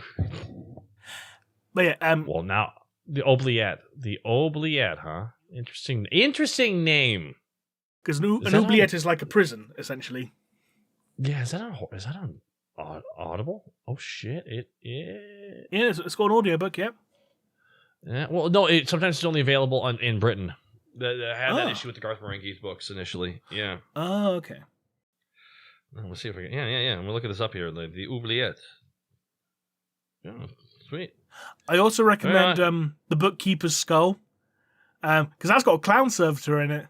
But yeah, well, now the Oubliette. The Oubliette, huh? Interesting name. Because an oubliette is like a prison, essentially. Yeah, is that on Audible? Oh shit! It is. Yeah, it's got an audiobook. Yeah. Yeah. Well, no. Sometimes it's only available in Britain. I had that issue with the Garth Marenghi's books initially. Yeah. Oh, okay. We'll see if we can. Yeah. We'll look at this up here. The Oubliette. Yeah, sweet. I also recommend The Bookkeeper's Skull, because that's got a clown servitor in it.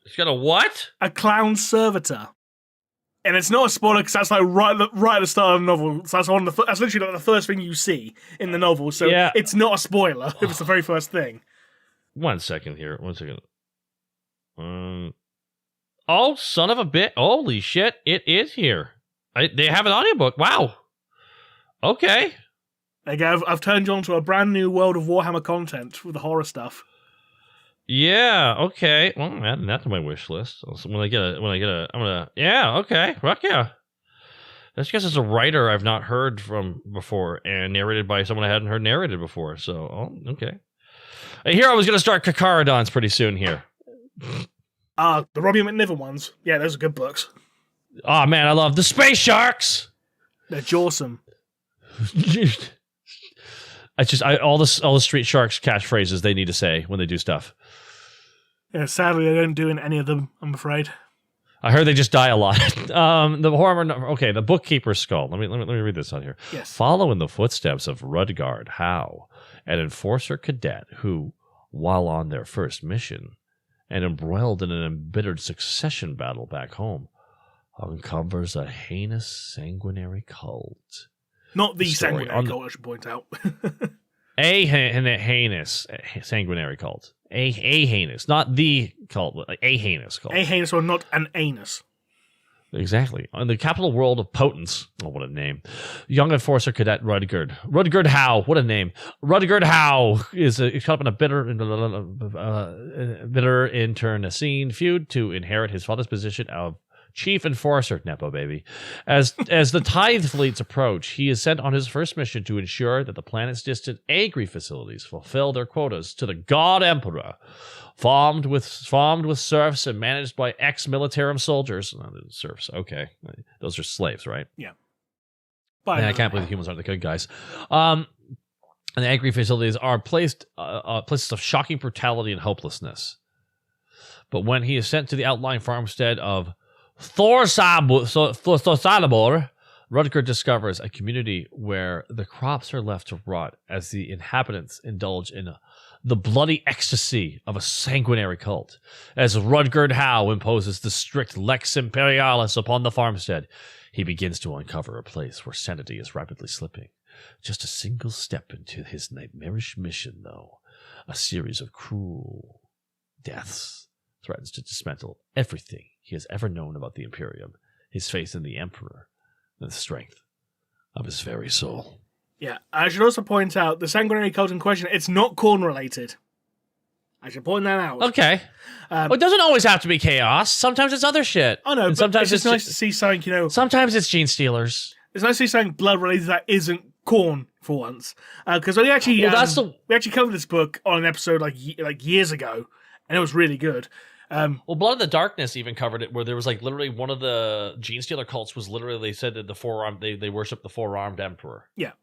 It's got a what? A clown servitor. And it's not a spoiler because that's like right at the start of the novel. So that's literally like the first thing you see in the novel. So it's not a spoiler if it's the very first thing. 1 second here. 1 second. Oh, son of a bit. Holy shit. It is here. They have an audiobook. Wow. Okay. I've turned you on to a brand new world of Warhammer content with the horror stuff. Yeah, okay. Well, I'm adding that to my wish list. So when I get I'm gonna, yeah, okay. Rock yeah. That's because it's a writer I've not heard from before and narrated by someone I hadn't heard narrated before. So, okay. I hear I was going to start Kakaradons pretty soon here. The Robbie McNiven ones. Yeah, those are good books. Oh, man, I love the Space Sharks. They're jawsome. All the Street Sharks catchphrases they need to say when they do stuff. Yeah, sadly, I don't do any of them, I'm afraid. I heard they just die a lot. The Bookkeeper's Skull. Let me read this on here. Yes. Follow in the footsteps of Rudgard Howe, an enforcer cadet who, while on their first mission and embroiled in an embittered succession battle back home, uncovers a heinous sanguinary cult. Not the sanguinary cult, I should point out. A heinous sanguinary cult. A heinous, not the cult, but a heinous cult. A heinous or not an anus. Exactly. On the capital world of Potence. Oh, what a name. Young enforcer cadet Rudgard. Rudgard Howe. What a name. Rudgard Howe is caught up in a bitter internecine feud to inherit his father's position of Chief Enforcer, Nepo baby. As the Tithe fleets approach, he is sent on his first mission to ensure that the planet's distant agri facilities fulfill their quotas to the God Emperor, farmed with serfs and managed by ex-militarum soldiers. No, serfs, okay. Those are slaves, right? Yeah. Man, I can't believe the humans aren't the good guys. And the agri facilities are places of shocking brutality and hopelessness. But when he is sent to the outlying farmstead of Thorsalabor, Rutger discovers a community where the crops are left to rot as the inhabitants indulge in the bloody ecstasy of a sanguinary cult. As Rutger Howe imposes the strict Lex Imperialis upon the farmstead, he begins to uncover a place where sanity is rapidly slipping. Just a single step into his nightmarish mission, though, a series of cruel deaths threatens to dismantle everything he has ever known about the Imperium, his faith in the Emperor, and the strength of his very soul. Yeah, I should also point out the sanguinary cult in question, it's not corn related. I should point that out. Okay. Well, it doesn't always have to be chaos. Sometimes it's other shit. I know, And but sometimes it's nice to see something, Sometimes it's gene stealers. it's nice to see something blood related that isn't corn for once. Because we actually we actually covered this book on an episode like years ago, and it was really good. Well, Blood of the Darkness even covered it, where there was like literally one of the gene stealer cults was literally, they said that they worship the four-armed emperor. Yeah.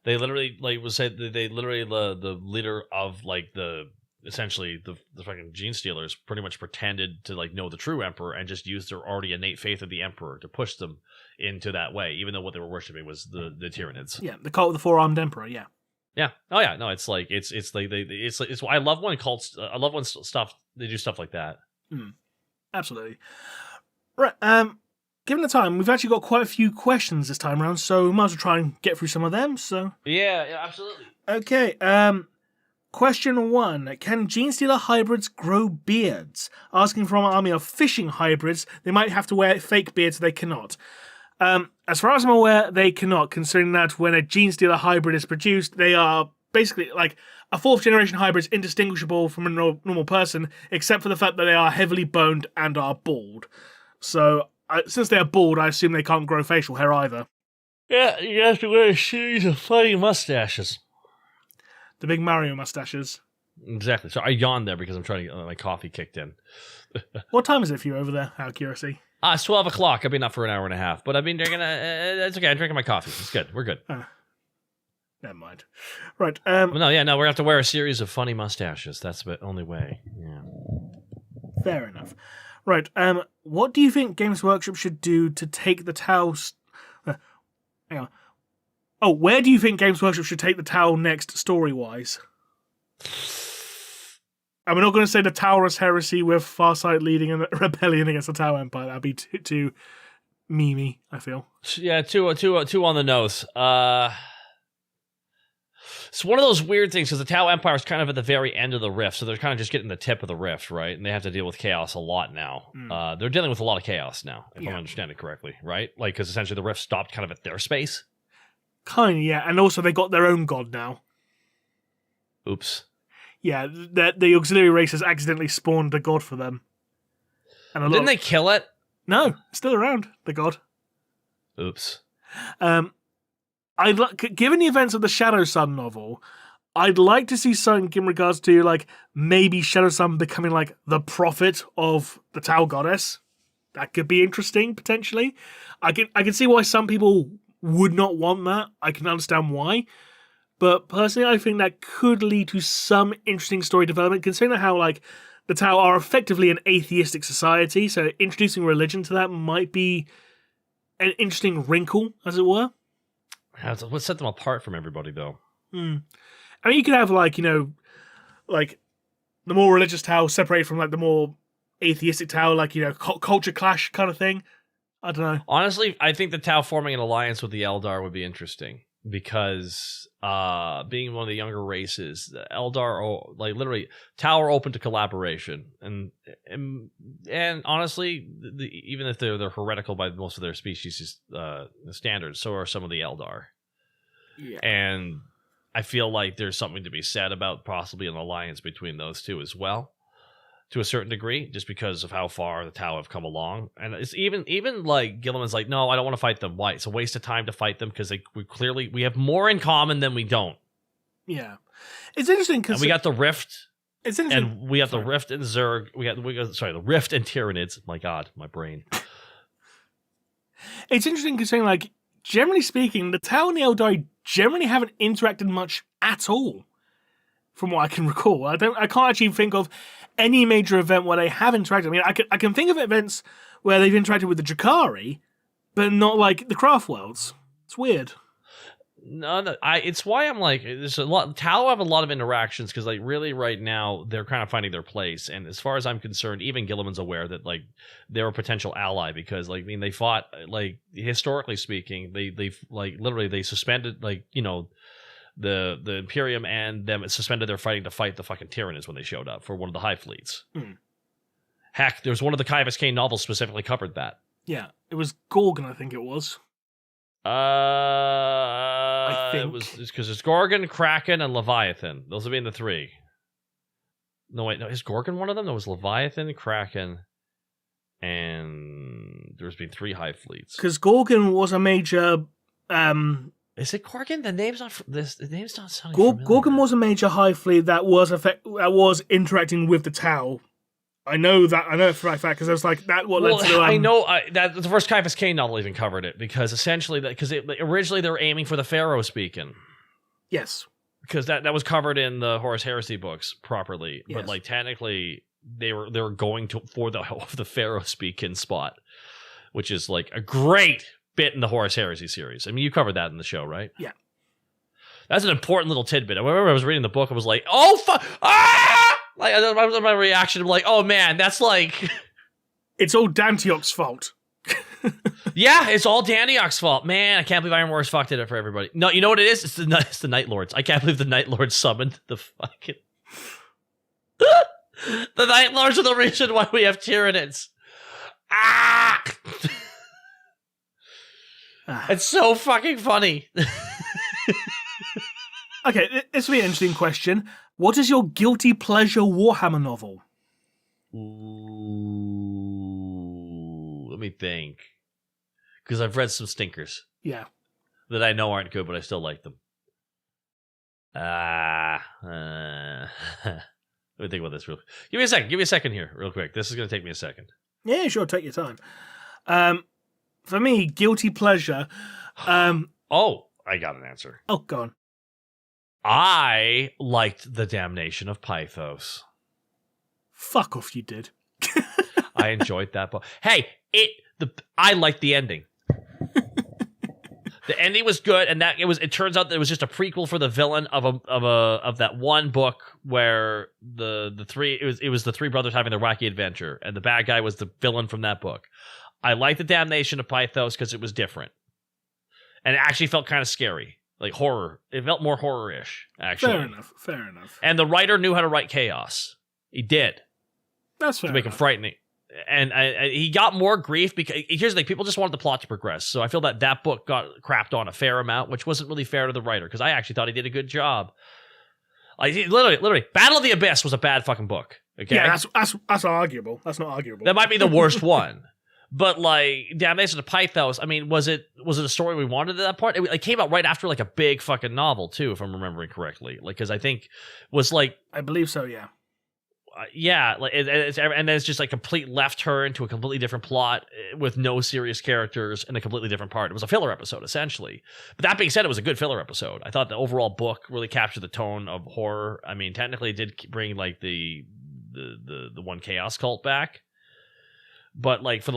They literally was said that they literally the leader of like essentially the fucking gene stealers pretty much pretended to like know the true emperor and just used their already innate faith of the emperor to push them into that way, even though what they were worshiping was the Tyranids. Yeah, the cult of the four-armed emperor. Yeah. Yeah. Oh yeah. No, it's like it's like it's I love when cults. I love when they do stuff like that. Absolutely. Right. Given the time, we've actually got quite a few questions this time around, so we might as well try and get through some of them. So yeah, absolutely. Okay. Question 1. Can gene stealer hybrids grow beards? Asking from an army of fishing hybrids, they might have to wear fake beards, so they cannot. As far as I'm aware, they cannot, considering that when a gene stealer hybrid is produced, they are basically like a fourth generation hybrid is indistinguishable from a normal person, except for the fact that they are heavily boned and are bald. So, since they are bald, I assume they can't grow facial hair either. Yeah, you have to wear a series of funny mustaches. The big Mario mustaches. Exactly. So I yawned there because I'm trying to get my coffee kicked in. What time is it for you over there, out of curiosity? It's 12 o'clock. I've been up for an hour and a half, but I've been drinking. It's okay. I'm drinking my coffee. It's good. We're good. Never mind. Right. We're going to have to wear a series of funny mustaches. That's the only way. Yeah. Fair enough. Right. What do you think Games Workshop should do to take the Tau? Hang on. Oh, where do you think Games Workshop should take the Tau next, story-wise? And we're not going to say the Taurus heresy with Farsight leading a rebellion against the Tau Empire. That'd be too memey, I feel. Yeah, two on the nose. It's one of those weird things because the Tau Empire is kind of at the very end of the rift, so they're kind of just getting the tip of the rift, right? And they have to deal with chaos a lot now. They're dealing with a lot of chaos now, if I understand it correctly, right? Like, because essentially the rift stopped kind of at their space. Kind of, yeah. And also they got their own god now. Oops. Yeah, the auxiliary race has accidentally spawned a god for them. And Didn't they kill it? No, it's still around, the god. Oops. Given the events of the Shadow Sun novel, I'd like to see something in regards to, like, maybe Shadow Sun becoming, like, the prophet of the Tau goddess. That could be interesting, potentially. I can see why some people would not want that. I can understand why. But personally, I think that could lead to some interesting story development, considering how, like, the Tau are effectively an atheistic society, so introducing religion to that might be an interesting wrinkle, as it were. What set them apart from everybody, though? I mean, you could have, like, like, the more religious Tau separated from, like, the more atheistic Tau, like, culture clash kind of thing. I don't know. Honestly, I think the Tau forming an alliance with the Eldar would be interesting. Because being one of the younger races, the Eldar, like literally, Tau are open to collaboration, and honestly, even if they're heretical by most of their species standards, so are some of the Eldar. Yeah. And I feel like there's something to be said about possibly an alliance between those two as well, to a certain degree, just because of how far the Tau have come along. And it's even like Gilliman's like, no, I don't want to fight them. Why? It's a waste of time to fight them because we have more in common than we don't. Yeah, it's interesting because we got the Rift. It's interesting, and we got the Rift and Zerg. We got the Rift and Tyranids. My God, my brain. It's interesting considering, like, generally speaking, the Tau and the Eldar generally haven't interacted much at all, from what I can recall. I can't actually think of any major event where they have interacted. I mean, I can think of events where they've interacted with the Jakari, but not like the craft worlds. It's weird. No, it's why I'm like, there's a lot. Tau have a lot of interactions because, like, really, right now they're kind of finding their place. And as far as I'm concerned, even Gilliman's aware that like they're a potential ally because, like, I mean, they fought, like, historically speaking, they like literally they suspended, like, you know, the Imperium and them suspended their fighting to fight the fucking Tyranids when they showed up for one of the Hive Fleets. Heck, there's one of the Kaivis Kane novels specifically covered that. Yeah, it was Gorgon, I think it was. I think it's because it's Gorgon, Kraken, and Leviathan. Those have been the three. No, wait, no, is Gorgon one of them? No, it was Leviathan, Kraken, and there's been 3 Hive Fleets. Because Gorgon was a major. Is it Gorgon? The name's not sounding familiar. Gorgon was a major Hive Fleet that was interacting with the Tau. I know it for a fact because I was like that. What led to I know that the first Kaivis Kane novel even covered it because essentially originally they were aiming for the Pharaoh speaking. Yes, because that was covered in the Horus Heresy books properly, yes. But like technically they were going for the Pharaoh speaking spot, which is like a great bit in the Horus Heresy series. I mean, you covered that in the show, right? Yeah, that's an important little tidbit. I remember I was reading the book. I was like, oh fuck! Ah! Like, my reaction, I'm like, oh man, that's like... It's all Dantioc's fault. Yeah, it's all Dantioc's fault. Man, I can't believe Iron Wars fucked it up for everybody. No, you know what it is? It's the Night Lords. I can't believe the Night Lords summoned the fucking... The Night Lords are the reason why we have Tyranids. Ah! It's so fucking funny. Okay, this will be an interesting question. What is your guilty pleasure Warhammer novel? Ooh, let me think. Because I've read some stinkers. Yeah. That I know aren't good, but I still like them. Let me think about this real quick. Give me a second here, real quick. This is going to take me a second. Yeah, sure, take your time. For me, guilty pleasure... Oh, I got an answer. Oh, go on. I liked The Damnation of Pythos. Fuck off, you did. I enjoyed that book. Hey, I liked the ending. The ending was good, and it turns out that it was just a prequel for the villain of that one book where it was the 3 brothers having their wacky adventure, and the bad guy was the villain from that book. I liked The Damnation of Pythos because it was different. And it actually felt kind of scary. Like horror. It felt more horror-ish, actually. Fair enough. And the writer knew how to write chaos. He did. That's fair to make him frightening. And he got more grief because, here's the thing, people just wanted the plot to progress. So I feel that book got crapped on a fair amount, which wasn't really fair to the writer, because I actually thought he did a good job. Like, literally, Battle of the Abyss was a bad fucking book. Okay? Yeah, that's arguable. That's not arguable. That might be the worst one. But like Damnation of Pythos, I mean, was it a story we wanted at that point? It came out right after like a big fucking novel too, if I'm remembering correctly. Like, because I think was like, I believe so, yeah. Yeah, like and then it's just like complete left turn to a completely different plot with no serious characters and a completely different part. It was a filler episode essentially. But that being said, it was a good filler episode. I thought the overall book really captured the tone of horror. I mean, technically, it did bring like the one Chaos cult back. But like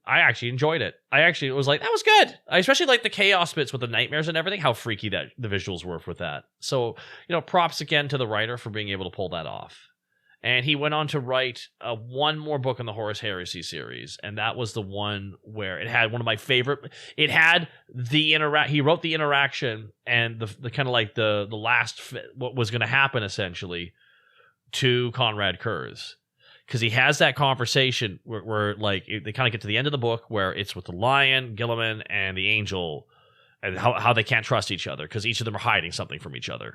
I actually enjoyed it. I actually was like, that was good. I especially like the chaos bits with the nightmares and everything. How freaky that the visuals were with that. So props again to the writer for being able to pull that off. And he went on to write one more book in the Horus Heresy series, and that was the one where it had one of my favorite. It had he wrote the interaction and the kind of like the last what was going to happen essentially to Conrad Kurz. Because he has that conversation where like they kind of get to the end of the book where it's with the lion, Gilliman, and the angel, and how they can't trust each other because each of them are hiding something from each other,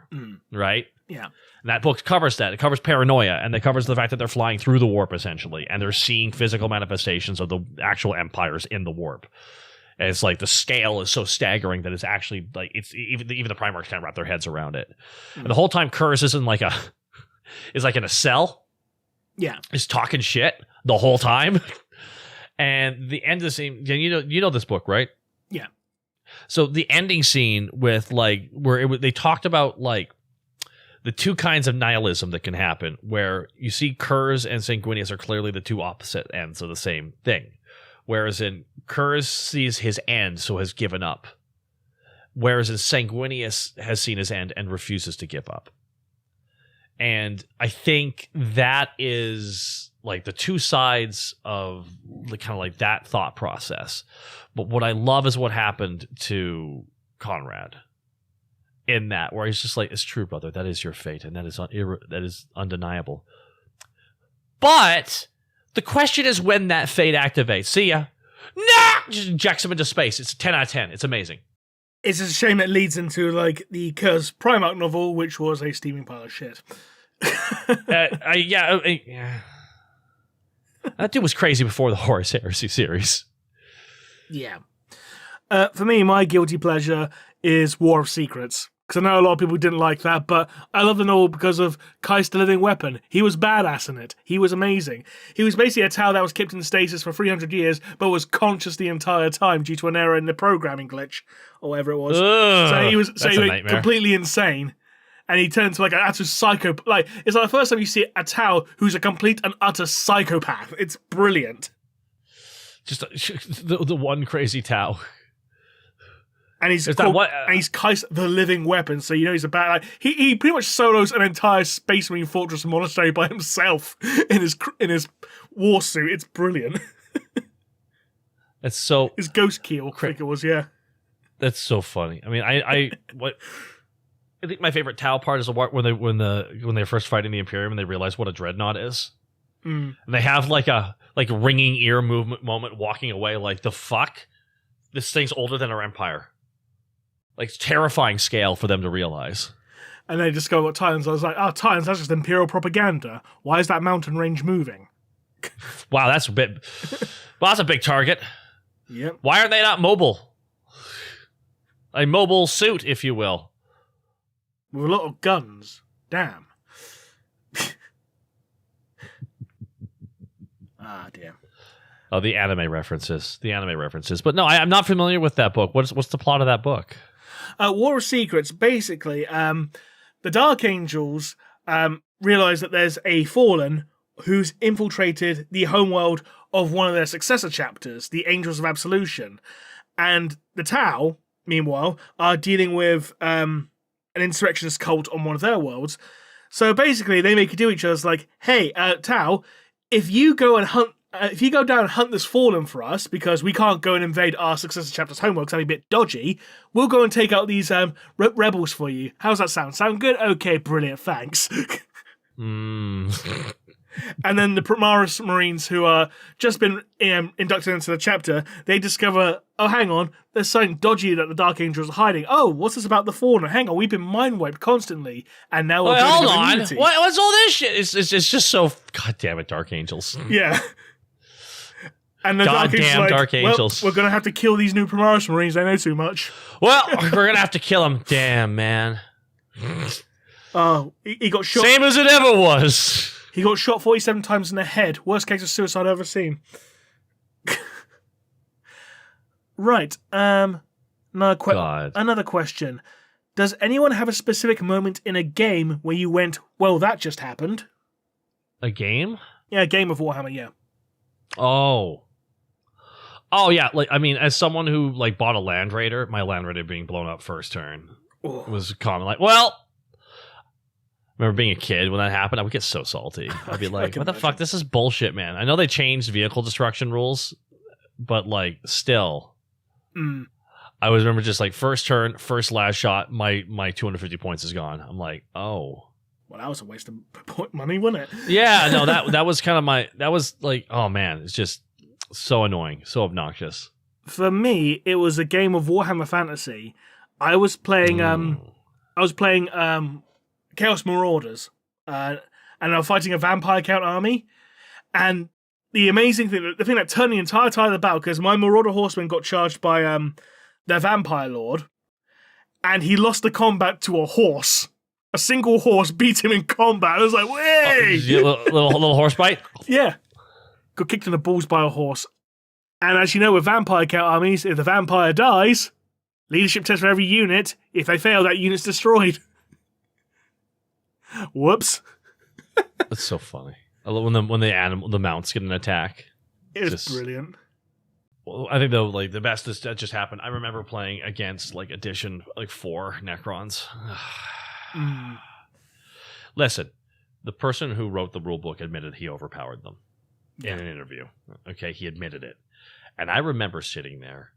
right? Yeah. And that book covers that. It covers paranoia, and it covers the fact that they're flying through the warp essentially, and they're seeing physical manifestations of the actual empires in the warp. And it's like the scale is so staggering that it's actually like it's even the Primarchs can't wrap their heads around it. And the whole time Kurz is in like in a cell. Yeah, is talking shit the whole time, and the end of the scene. You know this book, right? Yeah. So the ending scene with like where they talked about like the two kinds of nihilism that can happen, where you see Kurz and Sanguinius are clearly the two opposite ends of the same thing. Whereas in Kurz sees his end, so has given up. Whereas in Sanguinius has seen his end and refuses to give up. And I think that is like the two sides of the kind of like that thought process. But what I love is what happened to Conrad in that, where he's just like, it's true, brother. That is your fate. And that is undeniable. But the question is when that fate activates. See ya. Nah! Just injects him into space. It's a 10 out of 10. It's amazing. It's a shame it leads into like the Curse Primarch novel, which was a steaming pile of shit. Yeah. That dude was crazy before the Horus Heresy series. Yeah. For me, my guilty pleasure is War of Secrets. Because I know a lot of people didn't like that, but I love the novel because of Kais the Living Weapon. He was badass in it. He was amazing. He was basically a Tau that was kept in stasis for 300 years, but was conscious the entire time due to an error in the programming glitch, or whatever it was. Ugh, he was completely insane. And he turned to like an utter psychopath. Like, it's like the first time you see a Tau who's a complete and utter psychopath. It's brilliant. Just the one crazy Tau. And he's Kais the Living Weapon, so you know he's a bad. Like, he pretty much solos an entire Space Marine fortress monastery by himself in his war suit. It's brilliant. It's so his ghost keel, I think it was. Yeah, that's so funny. I mean, I think my favorite Tau part is when they're first fighting the Imperium and they realize what a dreadnought is. And they have like a ringing ear moment walking away. Like, the fuck, this thing's older than our Empire. Like, terrifying scale for them to realize. And they discover what Titans. I was like, Titans, that's just Imperial propaganda. Why is that mountain range moving? Wow, that's a bit. Well, that's a big target. Yep. Why aren't they not mobile? A mobile suit, if you will. With a lot of guns. Damn. Dear. Oh, the anime references. But no, I'm not familiar with that book. What's the plot of that book? War of Secrets, basically, the Dark Angels realize that there's a Fallen who's infiltrated the homeworld of one of their successor chapters, the Angels of Absolution. And the Tau, meanwhile, are dealing with an insurrectionist cult on one of their worlds. So basically, they make a deal with each other. It's like, hey, Tau, if you go down and hunt this Fallen for us, because we can't go and invade our successor chapter's homeworld because that'd be a bit dodgy, we'll go and take out these rebels for you. How's that sound? Sound good? Okay, brilliant, thanks. And then the Primaris Marines, who are just been inducted into the chapter, they discover, oh, hang on, there's something dodgy that the Dark Angels are hiding. Oh, what's this about the Fallen? Hang on, we've been mind-wiped constantly, and now we're hold on. What's all this shit? It's just so... God damn it, Dark Angels. Yeah. And the Dark Angels, well, we're going to have to kill these new Primaris Marines. They know too much. Well, we're going to have to kill them. Damn, man. Oh, he got shot. Same as it ever was. He got shot 47 times in the head. Worst case of suicide I've ever seen. Right. Another question. Does anyone have a specific moment in a game where you went, well, that just happened? A game? Yeah, a game of Warhammer, yeah. Oh yeah, like, I mean, as someone who like bought a Land Raider, my Land Raider being blown up first turn was common. Like, well, I remember being a kid when that happened, I would get so salty. I'd be like, what the fuck? This is bullshit, man. I know they changed vehicle destruction rules, but like, still. I always remember just like first turn, first last shot, my 250 points is gone. I'm like, oh. Well, that was a waste of money, wasn't it? Yeah, no, that was kind of that was like, oh man, it's just so annoying, so obnoxious. For me, it was a game of Warhammer Fantasy. I was playing Chaos Marauders, and I was fighting a Vampire Count army. And the amazing thing, the thing that turned the entire tide of the battle, because my Marauder Horseman got charged by their Vampire Lord, and he lost the combat to a horse. A single horse beat him in combat. I was like, "Way!" Little horse bite. Yeah, got kicked in the balls by a horse. And as you know, with Vampire Count armies, if the vampire dies, leadership test for every unit. If they fail, that unit's destroyed. Whoops. That's so funny. I love when the mounts get an attack. It's brilliant. Well, I think though, like the best is that just happened. I remember playing against like edition like 4 Necrons. Listen, the person who wrote the rule book admitted he overpowered them in an interview. Okay, he admitted it, and I remember sitting there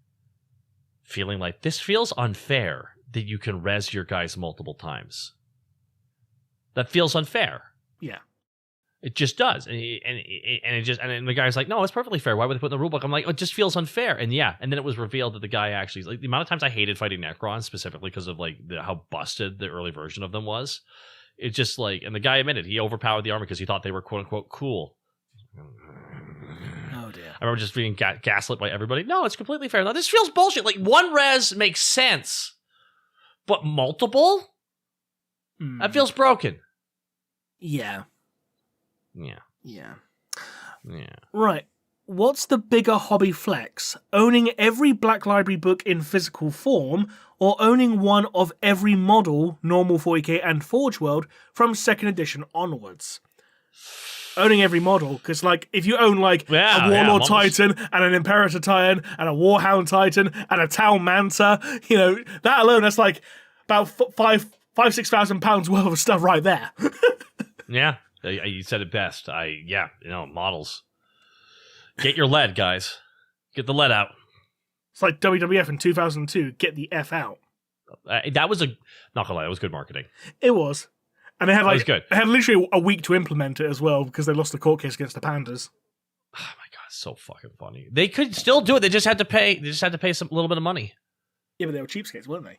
feeling like this feels unfair that you can res your guys multiple times. That feels unfair. Yeah. It just does, and the guy's like, "No, it's perfectly fair. Why would they put it in the rulebook?" I'm like, "Oh, it just feels unfair." And then it was revealed that the guy actually, like, the amount of times I hated fighting Necrons specifically because of like how busted the early version of them was. It just like, and the guy admitted he overpowered the army because he thought they were quote unquote cool. Oh dear. I remember just being gaslit by everybody. No, it's completely fair. No, this feels bullshit. Like one res makes sense, but multiple, that feels broken. Yeah. Yeah. Right. What's the bigger hobby flex? Owning every Black Library book in physical form, or owning one of every model, normal 40k and Forge World, from 2nd edition onwards? Owning every model, because like if you own like a Warlord Titan and an Imperator Titan and a Warhound Titan and a Town Manta, you know, that alone, that's like about £6,000 worth of stuff right there. Yeah. You said it best. Models. Get your lead, guys. Get the lead out. It's like WWF in 2002. Get the F out. That was not gonna lie, that was good marketing. It was, and they had good. They had literally a week to implement it as well because they lost the court case against the Pandas. Oh my god, so fucking funny. They could still do it. They just had to pay. They just had to pay some little bit of money. Yeah, but they were cheapskates, weren't they?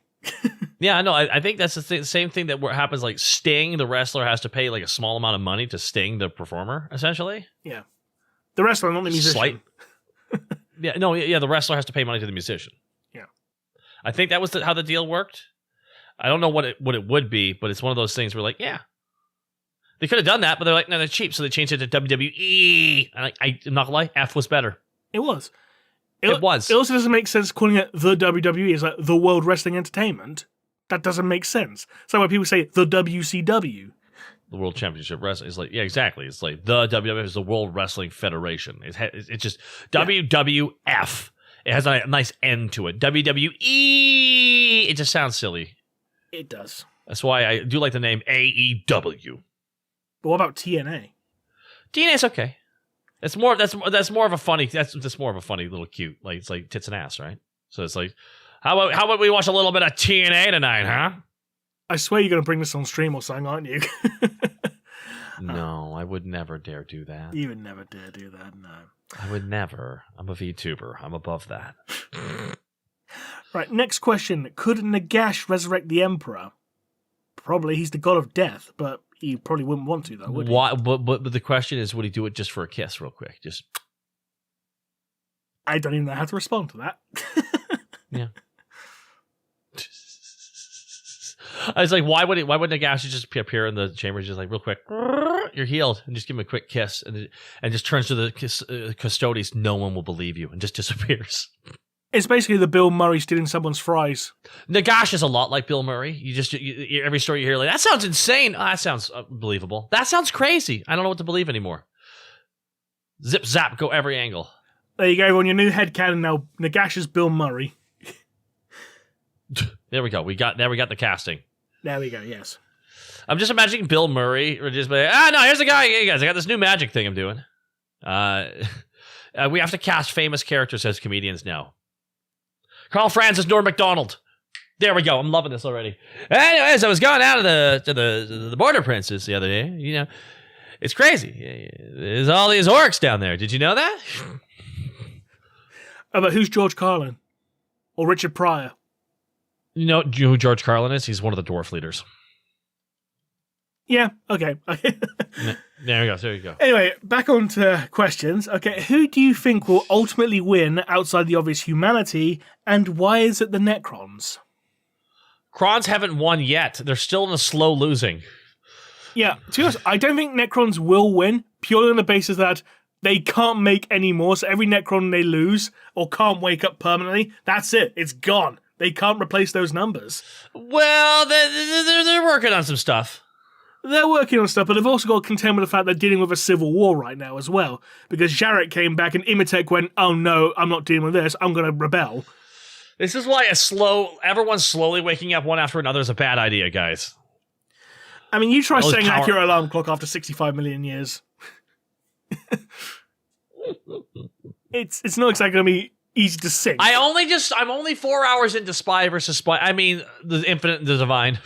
Yeah, no, I think that's the same thing that happens. Like Sting, the wrestler, has to pay like a small amount of money to Sting, the performer, essentially. Yeah, the wrestler, not the musician. The wrestler has to pay money to the musician. Yeah, I think that was how the deal worked. I don't know what it would be, but it's one of those things where like, yeah, they could have done that, but they're like, no, they're cheap, so they changed it to WWE. And I'm not gonna lie, F was better. It was. It was. It also doesn't make sense calling it the WWE. It's like the World Wrestling Entertainment. That doesn't make sense. So when people say the WCW, the World Championship Wrestling, it's like, yeah, exactly. It's like the WWF is the World Wrestling Federation. It's just WWF. It has a nice end to it. WWE. It just sounds silly. It does. That's why I do like the name AEW. But what about TNA? TNA's okay. That's more of a funny little cute, like it's like tits and ass, right? So it's like, how about we watch a little bit of TNA tonight, huh? I swear you're going to bring this on stream or something, aren't you? No, I would never dare do that. You would never dare do that, no. I would never. I'm a VTuber. I'm above that. Right, next question. Could Nagash resurrect the Emperor? Probably. He's the god of death, but he probably wouldn't want to, though, would he? Why? But the question is, would he do it just for a kiss real quick? Just. I don't even know how to respond to that. Yeah. I was like, why would Nagash just appear in the chamber just like real quick, you're healed, and just give him a quick kiss, and just turns to the custodians, no one will believe you, and just disappears. It's basically the Bill Murray stealing someone's fries. Nagash is a lot like Bill Murray. You every story you hear, like, that sounds insane. Oh, that sounds believable. That sounds crazy. I don't know what to believe anymore. Zip zap, go every angle. There you go, everyone. Your new headcanon now. Nagash is Bill Murray. There we go. We got the casting. There we go, yes. I'm just imagining Bill Murray or just like, no, here's the guy. Hey guys, I got this new magic thing I'm doing. We have to cast famous characters as comedians now. Carl Francis, Norm Macdonald. There we go. I'm loving this already. Anyways, I was going out of the Border Princes the other day. You know, it's crazy. There's all these orcs down there. Did you know that? But who's George Carlin? Or Richard Pryor? You know who George Carlin is? He's one of the dwarf leaders. Yeah, okay. There we go. There you go. Anyway, back on to questions. Okay, who do you think will ultimately win outside the obvious humanity, and why is it the Necrons? Crons haven't won yet. They're still in a slow losing. Yeah, to be honest, I don't think Necrons will win, purely on the basis that they can't make any more, so every Necron they lose, or can't wake up permanently, that's it. It's gone. They can't replace those numbers. Well, they're working on some stuff. they're working on stuff, but they've also got to contend with the fact they're dealing with a civil war right now as well. Because Jarek came back and Imatech went, oh no, I'm not dealing with this, I'm going to rebel. This is why everyone's slowly waking up one after another is a bad idea, guys. I mean, you try setting an accurate alarm clock after 65 million years. It's not exactly going to be easy to sync. I'm only 4 hours into Spy versus Spy. I mean, the Infinite and the Divine.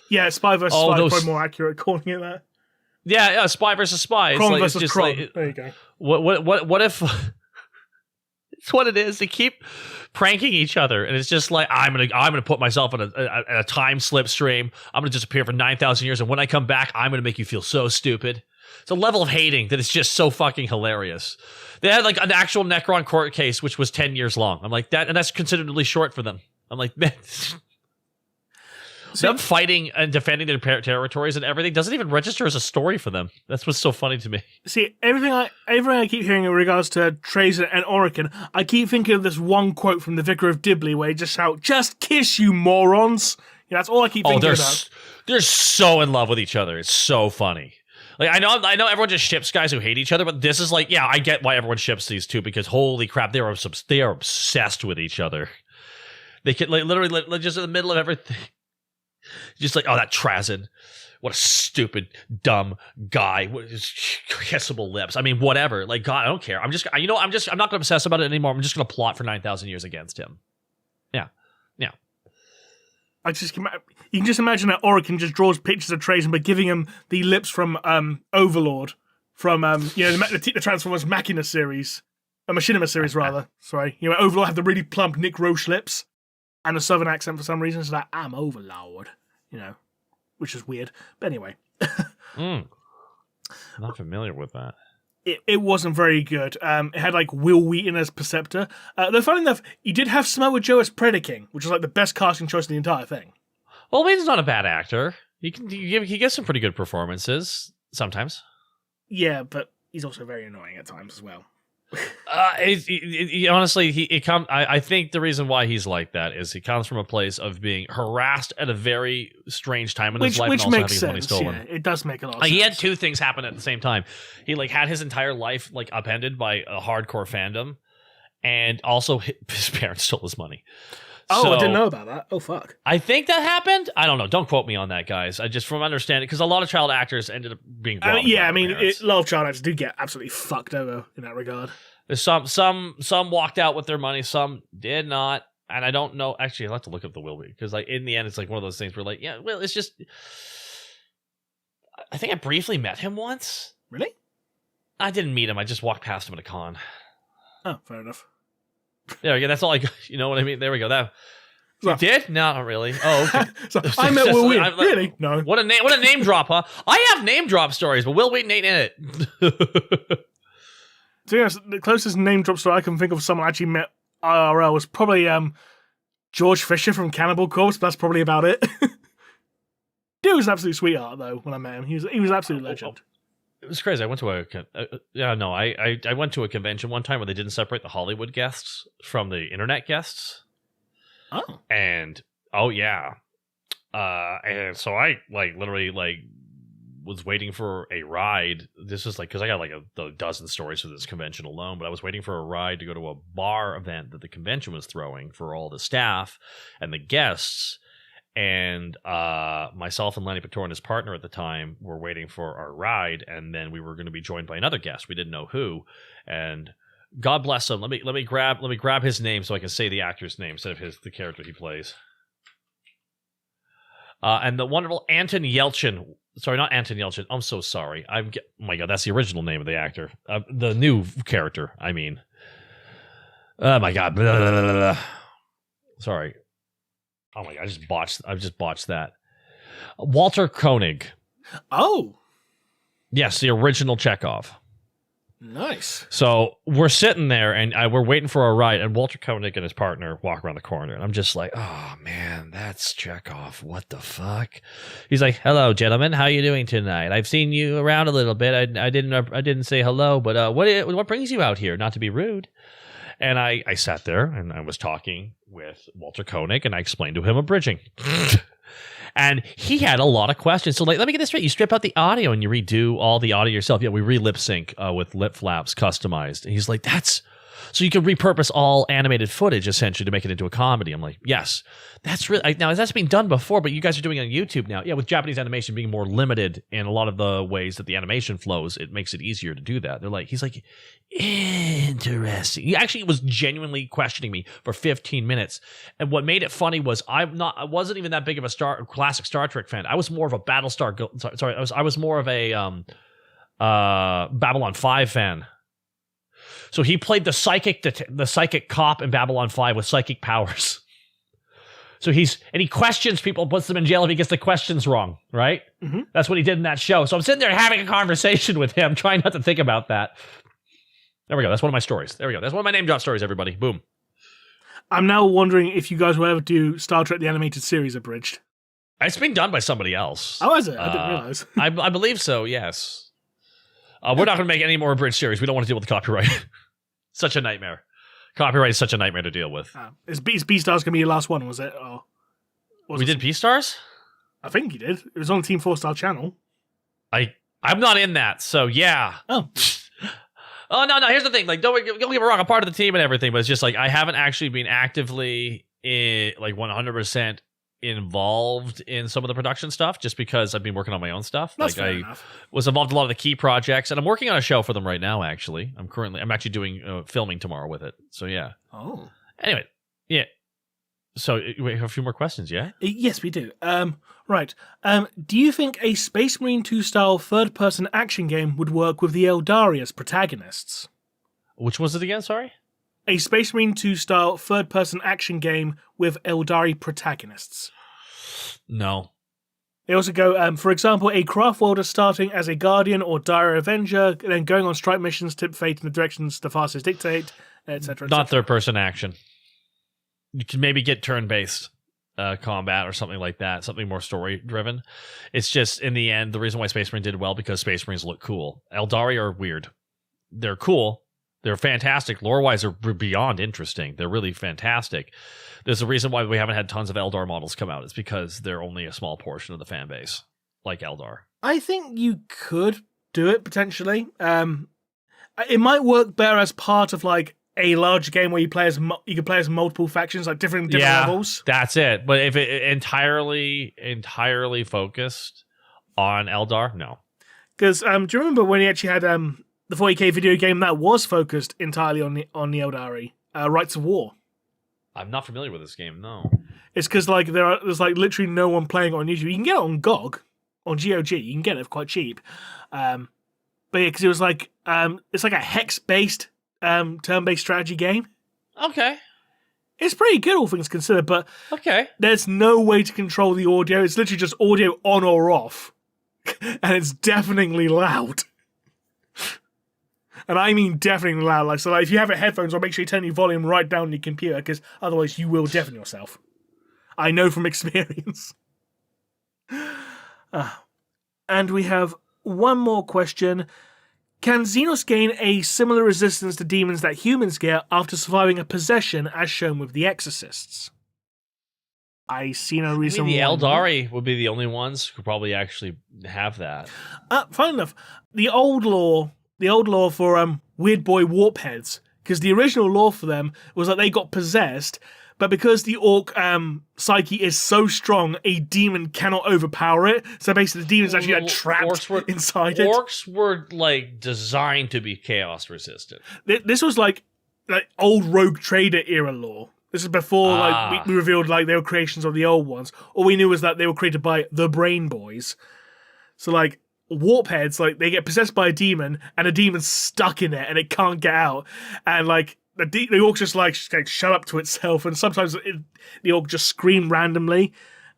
Yeah, Spy versus Spy is probably more accurate calling it that. Yeah, Spy versus Spy. Kron versus Kron. There you go. What if... It's what it is. They keep pranking each other, and it's just like, I'm gonna put myself in a time slip stream. I'm gonna disappear for 9,000 years, and when I come back, I'm gonna make you feel so stupid. It's a level of hating that is just so fucking hilarious. They had like an actual Necron court case, which was 10 years long. I'm like, that, and that's considerably short for them. I'm like, man, them fighting and defending their territories and everything doesn't even register as a story for them. That's what's so funny to me. See, everything I keep hearing in regards to Tracer and Orican, I keep thinking of this one quote from the Vicar of Dibley where he just shout, "Just kiss, you morons!" Yeah, that's all I keep thinking about. They're so in love with each other. It's so funny. Like I know everyone just ships guys who hate each other, but this is like, yeah, I get why everyone ships these two because holy crap, they are obsessed with each other. They can like literally just in the middle of everything, just like, oh, that Trazyn, what a stupid dumb guy with his kissable lips. I mean, whatever. Like, God, I don't care. I'm not going to obsess about it anymore. I'm just going to plot for 9,000 years against him. Yeah. You can just imagine that Orican just draws pictures of Trajan by giving him the lips from Overlord, from the Transformers Machina series, Machinima series rather. Sorry, Overlord had the really plump Nick Roche lips and a southern accent for some reason. So that I'm Overlord, which is weird. But anyway, not familiar with that. It wasn't very good. It had like Will Wheaton as Perceptor. Though funny enough, you did have Samoa Joe as Predaking, which was like the best casting choice in the entire thing. Well, Wheaton's not a bad actor. He gives some pretty good performances sometimes. Yeah, but he's also very annoying at times as well. Honestly, I think the reason why he's like that is he comes from a place of being harassed at a very strange time in his life, and also having his money stolen. Yeah, it does make a lot of sense. He had two things happen at the same time. He had his entire life upended by a hardcore fandom, and also his parents stole his money. Oh, so, I didn't know about that. Oh, fuck. I think that happened. I don't know. Don't quote me on that, guys. I just from understanding, because a lot of child actors ended up being wrong. A lot of child actors do get absolutely fucked over in that regard. There's some walked out with their money, some did not, and I don't know. Actually, I'll have to look up the will be, because in the end, it's like one of those things where it's just. I think I briefly met him once. Really? I didn't meet him. I just walked past him at a con. Oh, fair enough. There we go. That's all I. You know what I mean? There we go. That. You did? No, not really. Oh, okay. So I met Will Wheaton. Really? No. What a name drop, huh? I have name drop stories, but Will Wheaton ain't in it. To be honest, the closest name drop story I can think of someone I actually met IRL was probably George Fisher from Cannibal Corpse, but that's probably about it. Dude was an absolute sweetheart, though, when I met him. He was an absolute legend. It was crazy. I went to I went to a convention one time where they didn't separate the Hollywood guests from the internet guests. Oh. And, oh, yeah. And so I, literally, was waiting for a ride. This was because I got a dozen stories for this convention alone, but I was waiting for a ride to go to a bar event that the convention was throwing for all the staff and the guests. And myself and Lenny Pictor and his partner at the time were waiting for our ride, and then we were going to be joined by another guest. We didn't know who, and God bless him. Let me grab his name so I can say the actor's name instead of the character he plays. And the wonderful Anton Yelchin. Sorry, not Anton Yelchin. I'm so sorry. Oh my God, that's the original name of the actor. The new character, I mean. Oh my God. Blah, blah, blah, blah. Sorry. Oh my God, I just botched that. Walter Koenig. Oh. Yes, the original Chekhov. Nice. So we're sitting there and we're waiting for a ride, and Walter Koenig and his partner walk around the corner, and I'm just like, oh man, that's Chekhov. What the fuck? He's like, hello, gentlemen. How you doing tonight? I've seen you around a little bit. I didn't say hello, but what brings you out here? Not to be rude. And I sat there and I was talking with Walter Koenig, and I explained to him abridging. And he had a lot of questions. So, like, let me get this straight. You strip out the audio and you redo all the audio yourself. Yeah, we re-lip sync with lip flaps customized. And he's like, that's... So you can repurpose all animated footage, essentially, to make it into a comedy. I'm like, yes. That's really... Now, that's been done before, but you guys are doing it on YouTube now. Yeah, with Japanese animation being more limited in a lot of the ways that the animation flows, it makes it easier to do that. He's like, interesting. He actually was genuinely questioning me for 15 minutes. And what made it funny was I wasn't even that big of a classic Star Trek fan. I was more of a I was more of a Babylon 5 fan. So he played the psychic cop in Babylon 5 with psychic powers. So he questions people, puts them in jail if he gets the questions wrong, right? Mm-hmm. That's what he did in that show. So I'm sitting there having a conversation with him, trying not to think about that. There we go. That's one of my stories. There we go. That's one of my name drop stories, everybody. Boom. I'm now wondering if you guys will ever do Star Trek the Animated Series abridged. It's being done by somebody else. Oh, is it? I didn't realize. I believe so, yes. We're not going to make any more abridged series. We don't want to deal with copyright. Such a nightmare. Copyright is such a nightmare to deal with. Is Beastars going to be your last one, was it? Or we did Beastars? I think you did. It was on Team 4-Star channel. I'm not in that, so yeah. Oh. Oh, no. Here's the thing. Like, don't get me wrong. I'm part of the team and everything, but it's just like I haven't actually been actively 100% involved in some of the production stuff just because I've been working on my own stuff. That's fair enough. Was involved in a lot of the key projects, and I'm working on a show for them right now, actually. I'm actually doing filming tomorrow with it. So, yeah. Oh. Anyway, yeah. So, we have a few more questions, yeah? Yes, we do. Right. Do you think a Space Marine 2 style third-person action game would work with the Eldari as protagonists? Which was it again, sorry? A Space Marine 2 style third-person action game with Eldari protagonists. No. They also go, for example, a craft welder starting as a Guardian or Dire Avenger, then going on strike missions, tip fate in the directions the fastest dictate, etc. Not third-person action. You can maybe get turn-based combat or something like that, something more story-driven. It's just, in the end, the reason why Space Marine did well because Space Marines look cool. Eldari are weird. They're cool. They're fantastic. Lore-wise, they're beyond interesting. They're really fantastic. There's a reason why we haven't had tons of Eldar models come out. It's because they're only a small portion of the fan base, like Eldar. I think you could do it, potentially. It might work better as part of, like, a large game where you can play as multiple factions, like different levels. That's it. But if it entirely focused on Eldar, no. Because do you remember when he actually had the 40k video game that was focused entirely on the Eldari, Rights of War? I'm not familiar with this game. No. It's because like there's like literally no one playing it on YouTube. You can get it on GOG, on GOG. You can get it for quite cheap. But yeah, because it was like it's like a hex-based turn-based strategy game. Okay. It's pretty good, all things considered, but okay. There's no way to control the audio. It's literally just audio on or off. And it's deafeningly loud. And I mean deafeningly loud. Like, so like, if you have headphones on, make sure you turn your volume right down on your computer, because otherwise you will deafen yourself. I know from experience. And we have one more question. Can Xenos gain a similar resistance to demons that humans get after surviving a possession, as shown with the Exorcists? I see no reason why. The Eldari would be the only ones who could probably actually have that. Fine enough. The old lore for Weird Boy Warp Heads, because the original lore for them was that they got possessed, but because the orc psyche is so strong, a demon cannot overpower it. So basically, the demon's actually trapped inside it. Orcs were like designed to be chaos resistant. This was like old Rogue Trader era lore. This is before like we revealed like they were creations of the old ones. All we knew was that they were created by the Brain Boys. So like warp heads, like they get possessed by a demon, and the demon's stuck in it and it can't get out, and like. The orc just like shut up to itself, and sometimes the orc just scream randomly,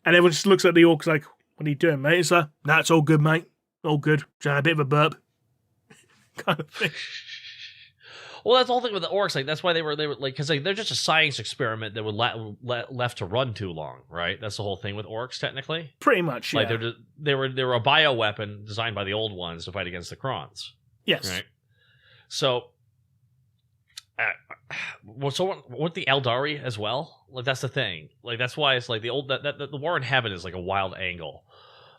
and everyone just looks at the orc like, "What are you doing, mate?" It's like, "Nah, it's all good, mate. All good. Just had a bit of a burp," kind of thing. Well, that's the whole thing with the orcs. Like that's why they were like because like, they're just a science experiment that would left to run too long, right? That's the whole thing with orcs, technically. Pretty much, yeah. Like they were a bioweapon designed by the old ones to fight against the Krons. Yes. Right. So. well, so with the Eldari as well, like that's the thing. Like that's why it's like the old the War in Heaven is like a wild angle,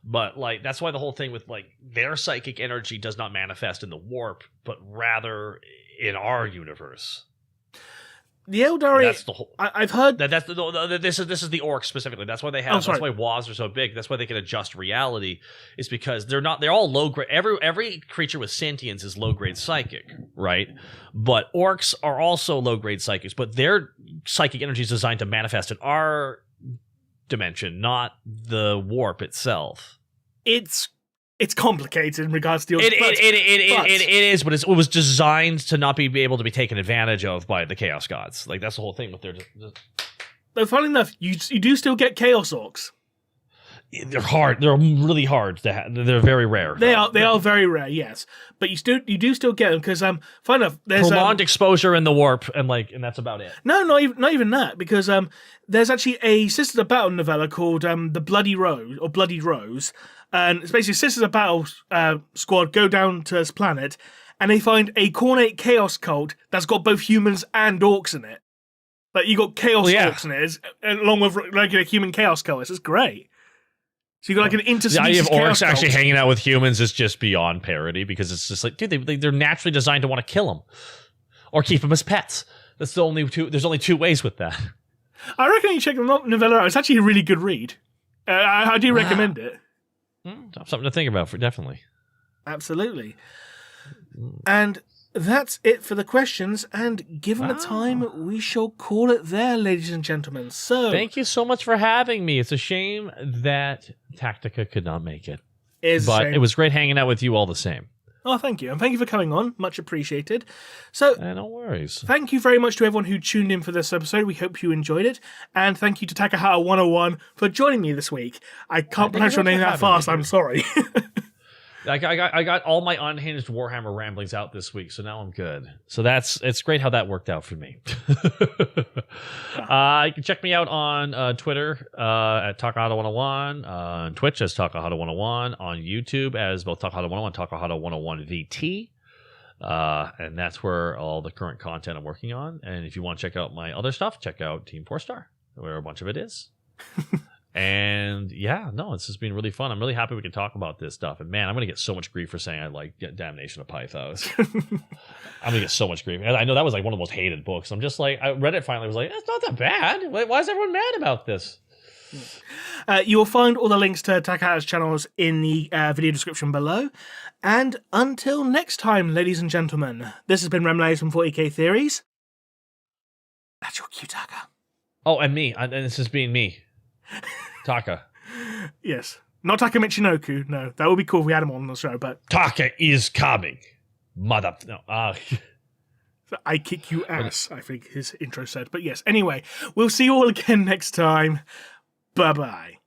but like that's why the whole thing with like their psychic energy does not manifest in the warp, but rather in our universe. The Eldari, that's the whole. I've heard that's this is the orcs specifically. That's why they have. That's why WAs are so big. That's why they can adjust reality. Is because they're all low grade. Every creature with sentience is low grade psychic, right? But orcs are also low grade psychics, but their psychic energy is designed to manifest in our dimension, not the warp itself. It's complicated in regards to your. It is, but it was designed to not be able to be taken advantage of by the Chaos Gods. Like that's the whole thing with their. Though, funny enough, you do still get Chaos Orcs. They're hard. They're really hard to have. They're very rare. They are very rare, yes. But you do still get them because funny enough, there's prolonged exposure in the warp and that's about it. No, not even that, because there's actually a Sisters of Battle novella called the Bloody Rose or Bloody Rose. And it's basically Sisters of Battle squad go down to this planet and they find a Khornate Chaos cult that's got both humans and orcs in it. Like, you got Chaos orcs in it, along with like a human Chaos cult. It's great. So you got like an interspecies the idea of orcs Chaos actually cult. Hanging out with humans is just beyond parody because it's just like, dude, they're naturally designed to want to kill them or keep them as pets. That's the only two. There's only two ways with that. I reckon you check the novella out. It's actually a really good read. I do recommend it. Something to think about for definitely. Absolutely. And that's it for the questions. And given the time, we shall call it there, ladies and gentlemen. So thank you so much for having me. It's a shame that Tactica could not make it. But it was great hanging out with you all the same. Oh, thank you. And thank you for coming on. Much appreciated. So, no worries. Thank you very much to everyone who tuned in for this episode. We hope you enjoyed it. And thank you to Takahata101 for joining me this week. I can't pronounce your name that fast. I'm sorry. I got all my unhinged Warhammer ramblings out this week, so now I'm good. So it's great how that worked out for me. You can check me out on Twitter at Takahata101, on Twitch as Takahata101, on YouTube as both Takahata101 Takahata101 VT. And that's where all the current content I'm working on. And if you want to check out my other stuff, check out Team 4-Star, where a bunch of it is. And it's just been really fun. I'm really happy we can talk about this stuff. And man, I'm going to get so much grief for saying I like Damnation of Pythos. I'm going to get so much grief. And I know that was like one of the most hated books. I'm just like, I read it finally. I was like, it's not that bad. Why is everyone mad about this? You will find all the links to Takahata's channels in the video description below. And until next time, ladies and gentlemen, this has been Remlays from 40k Theories. That's your cue, Taka. Oh, and me. And this has been me. Taka. Yes. Not Taka Michinoku. No, that would be cool if we had him on the show, but Taka is coming. Mother. No. I kick you ass, I think his intro said. But yes, anyway, we'll see you all again next time. Bye-bye.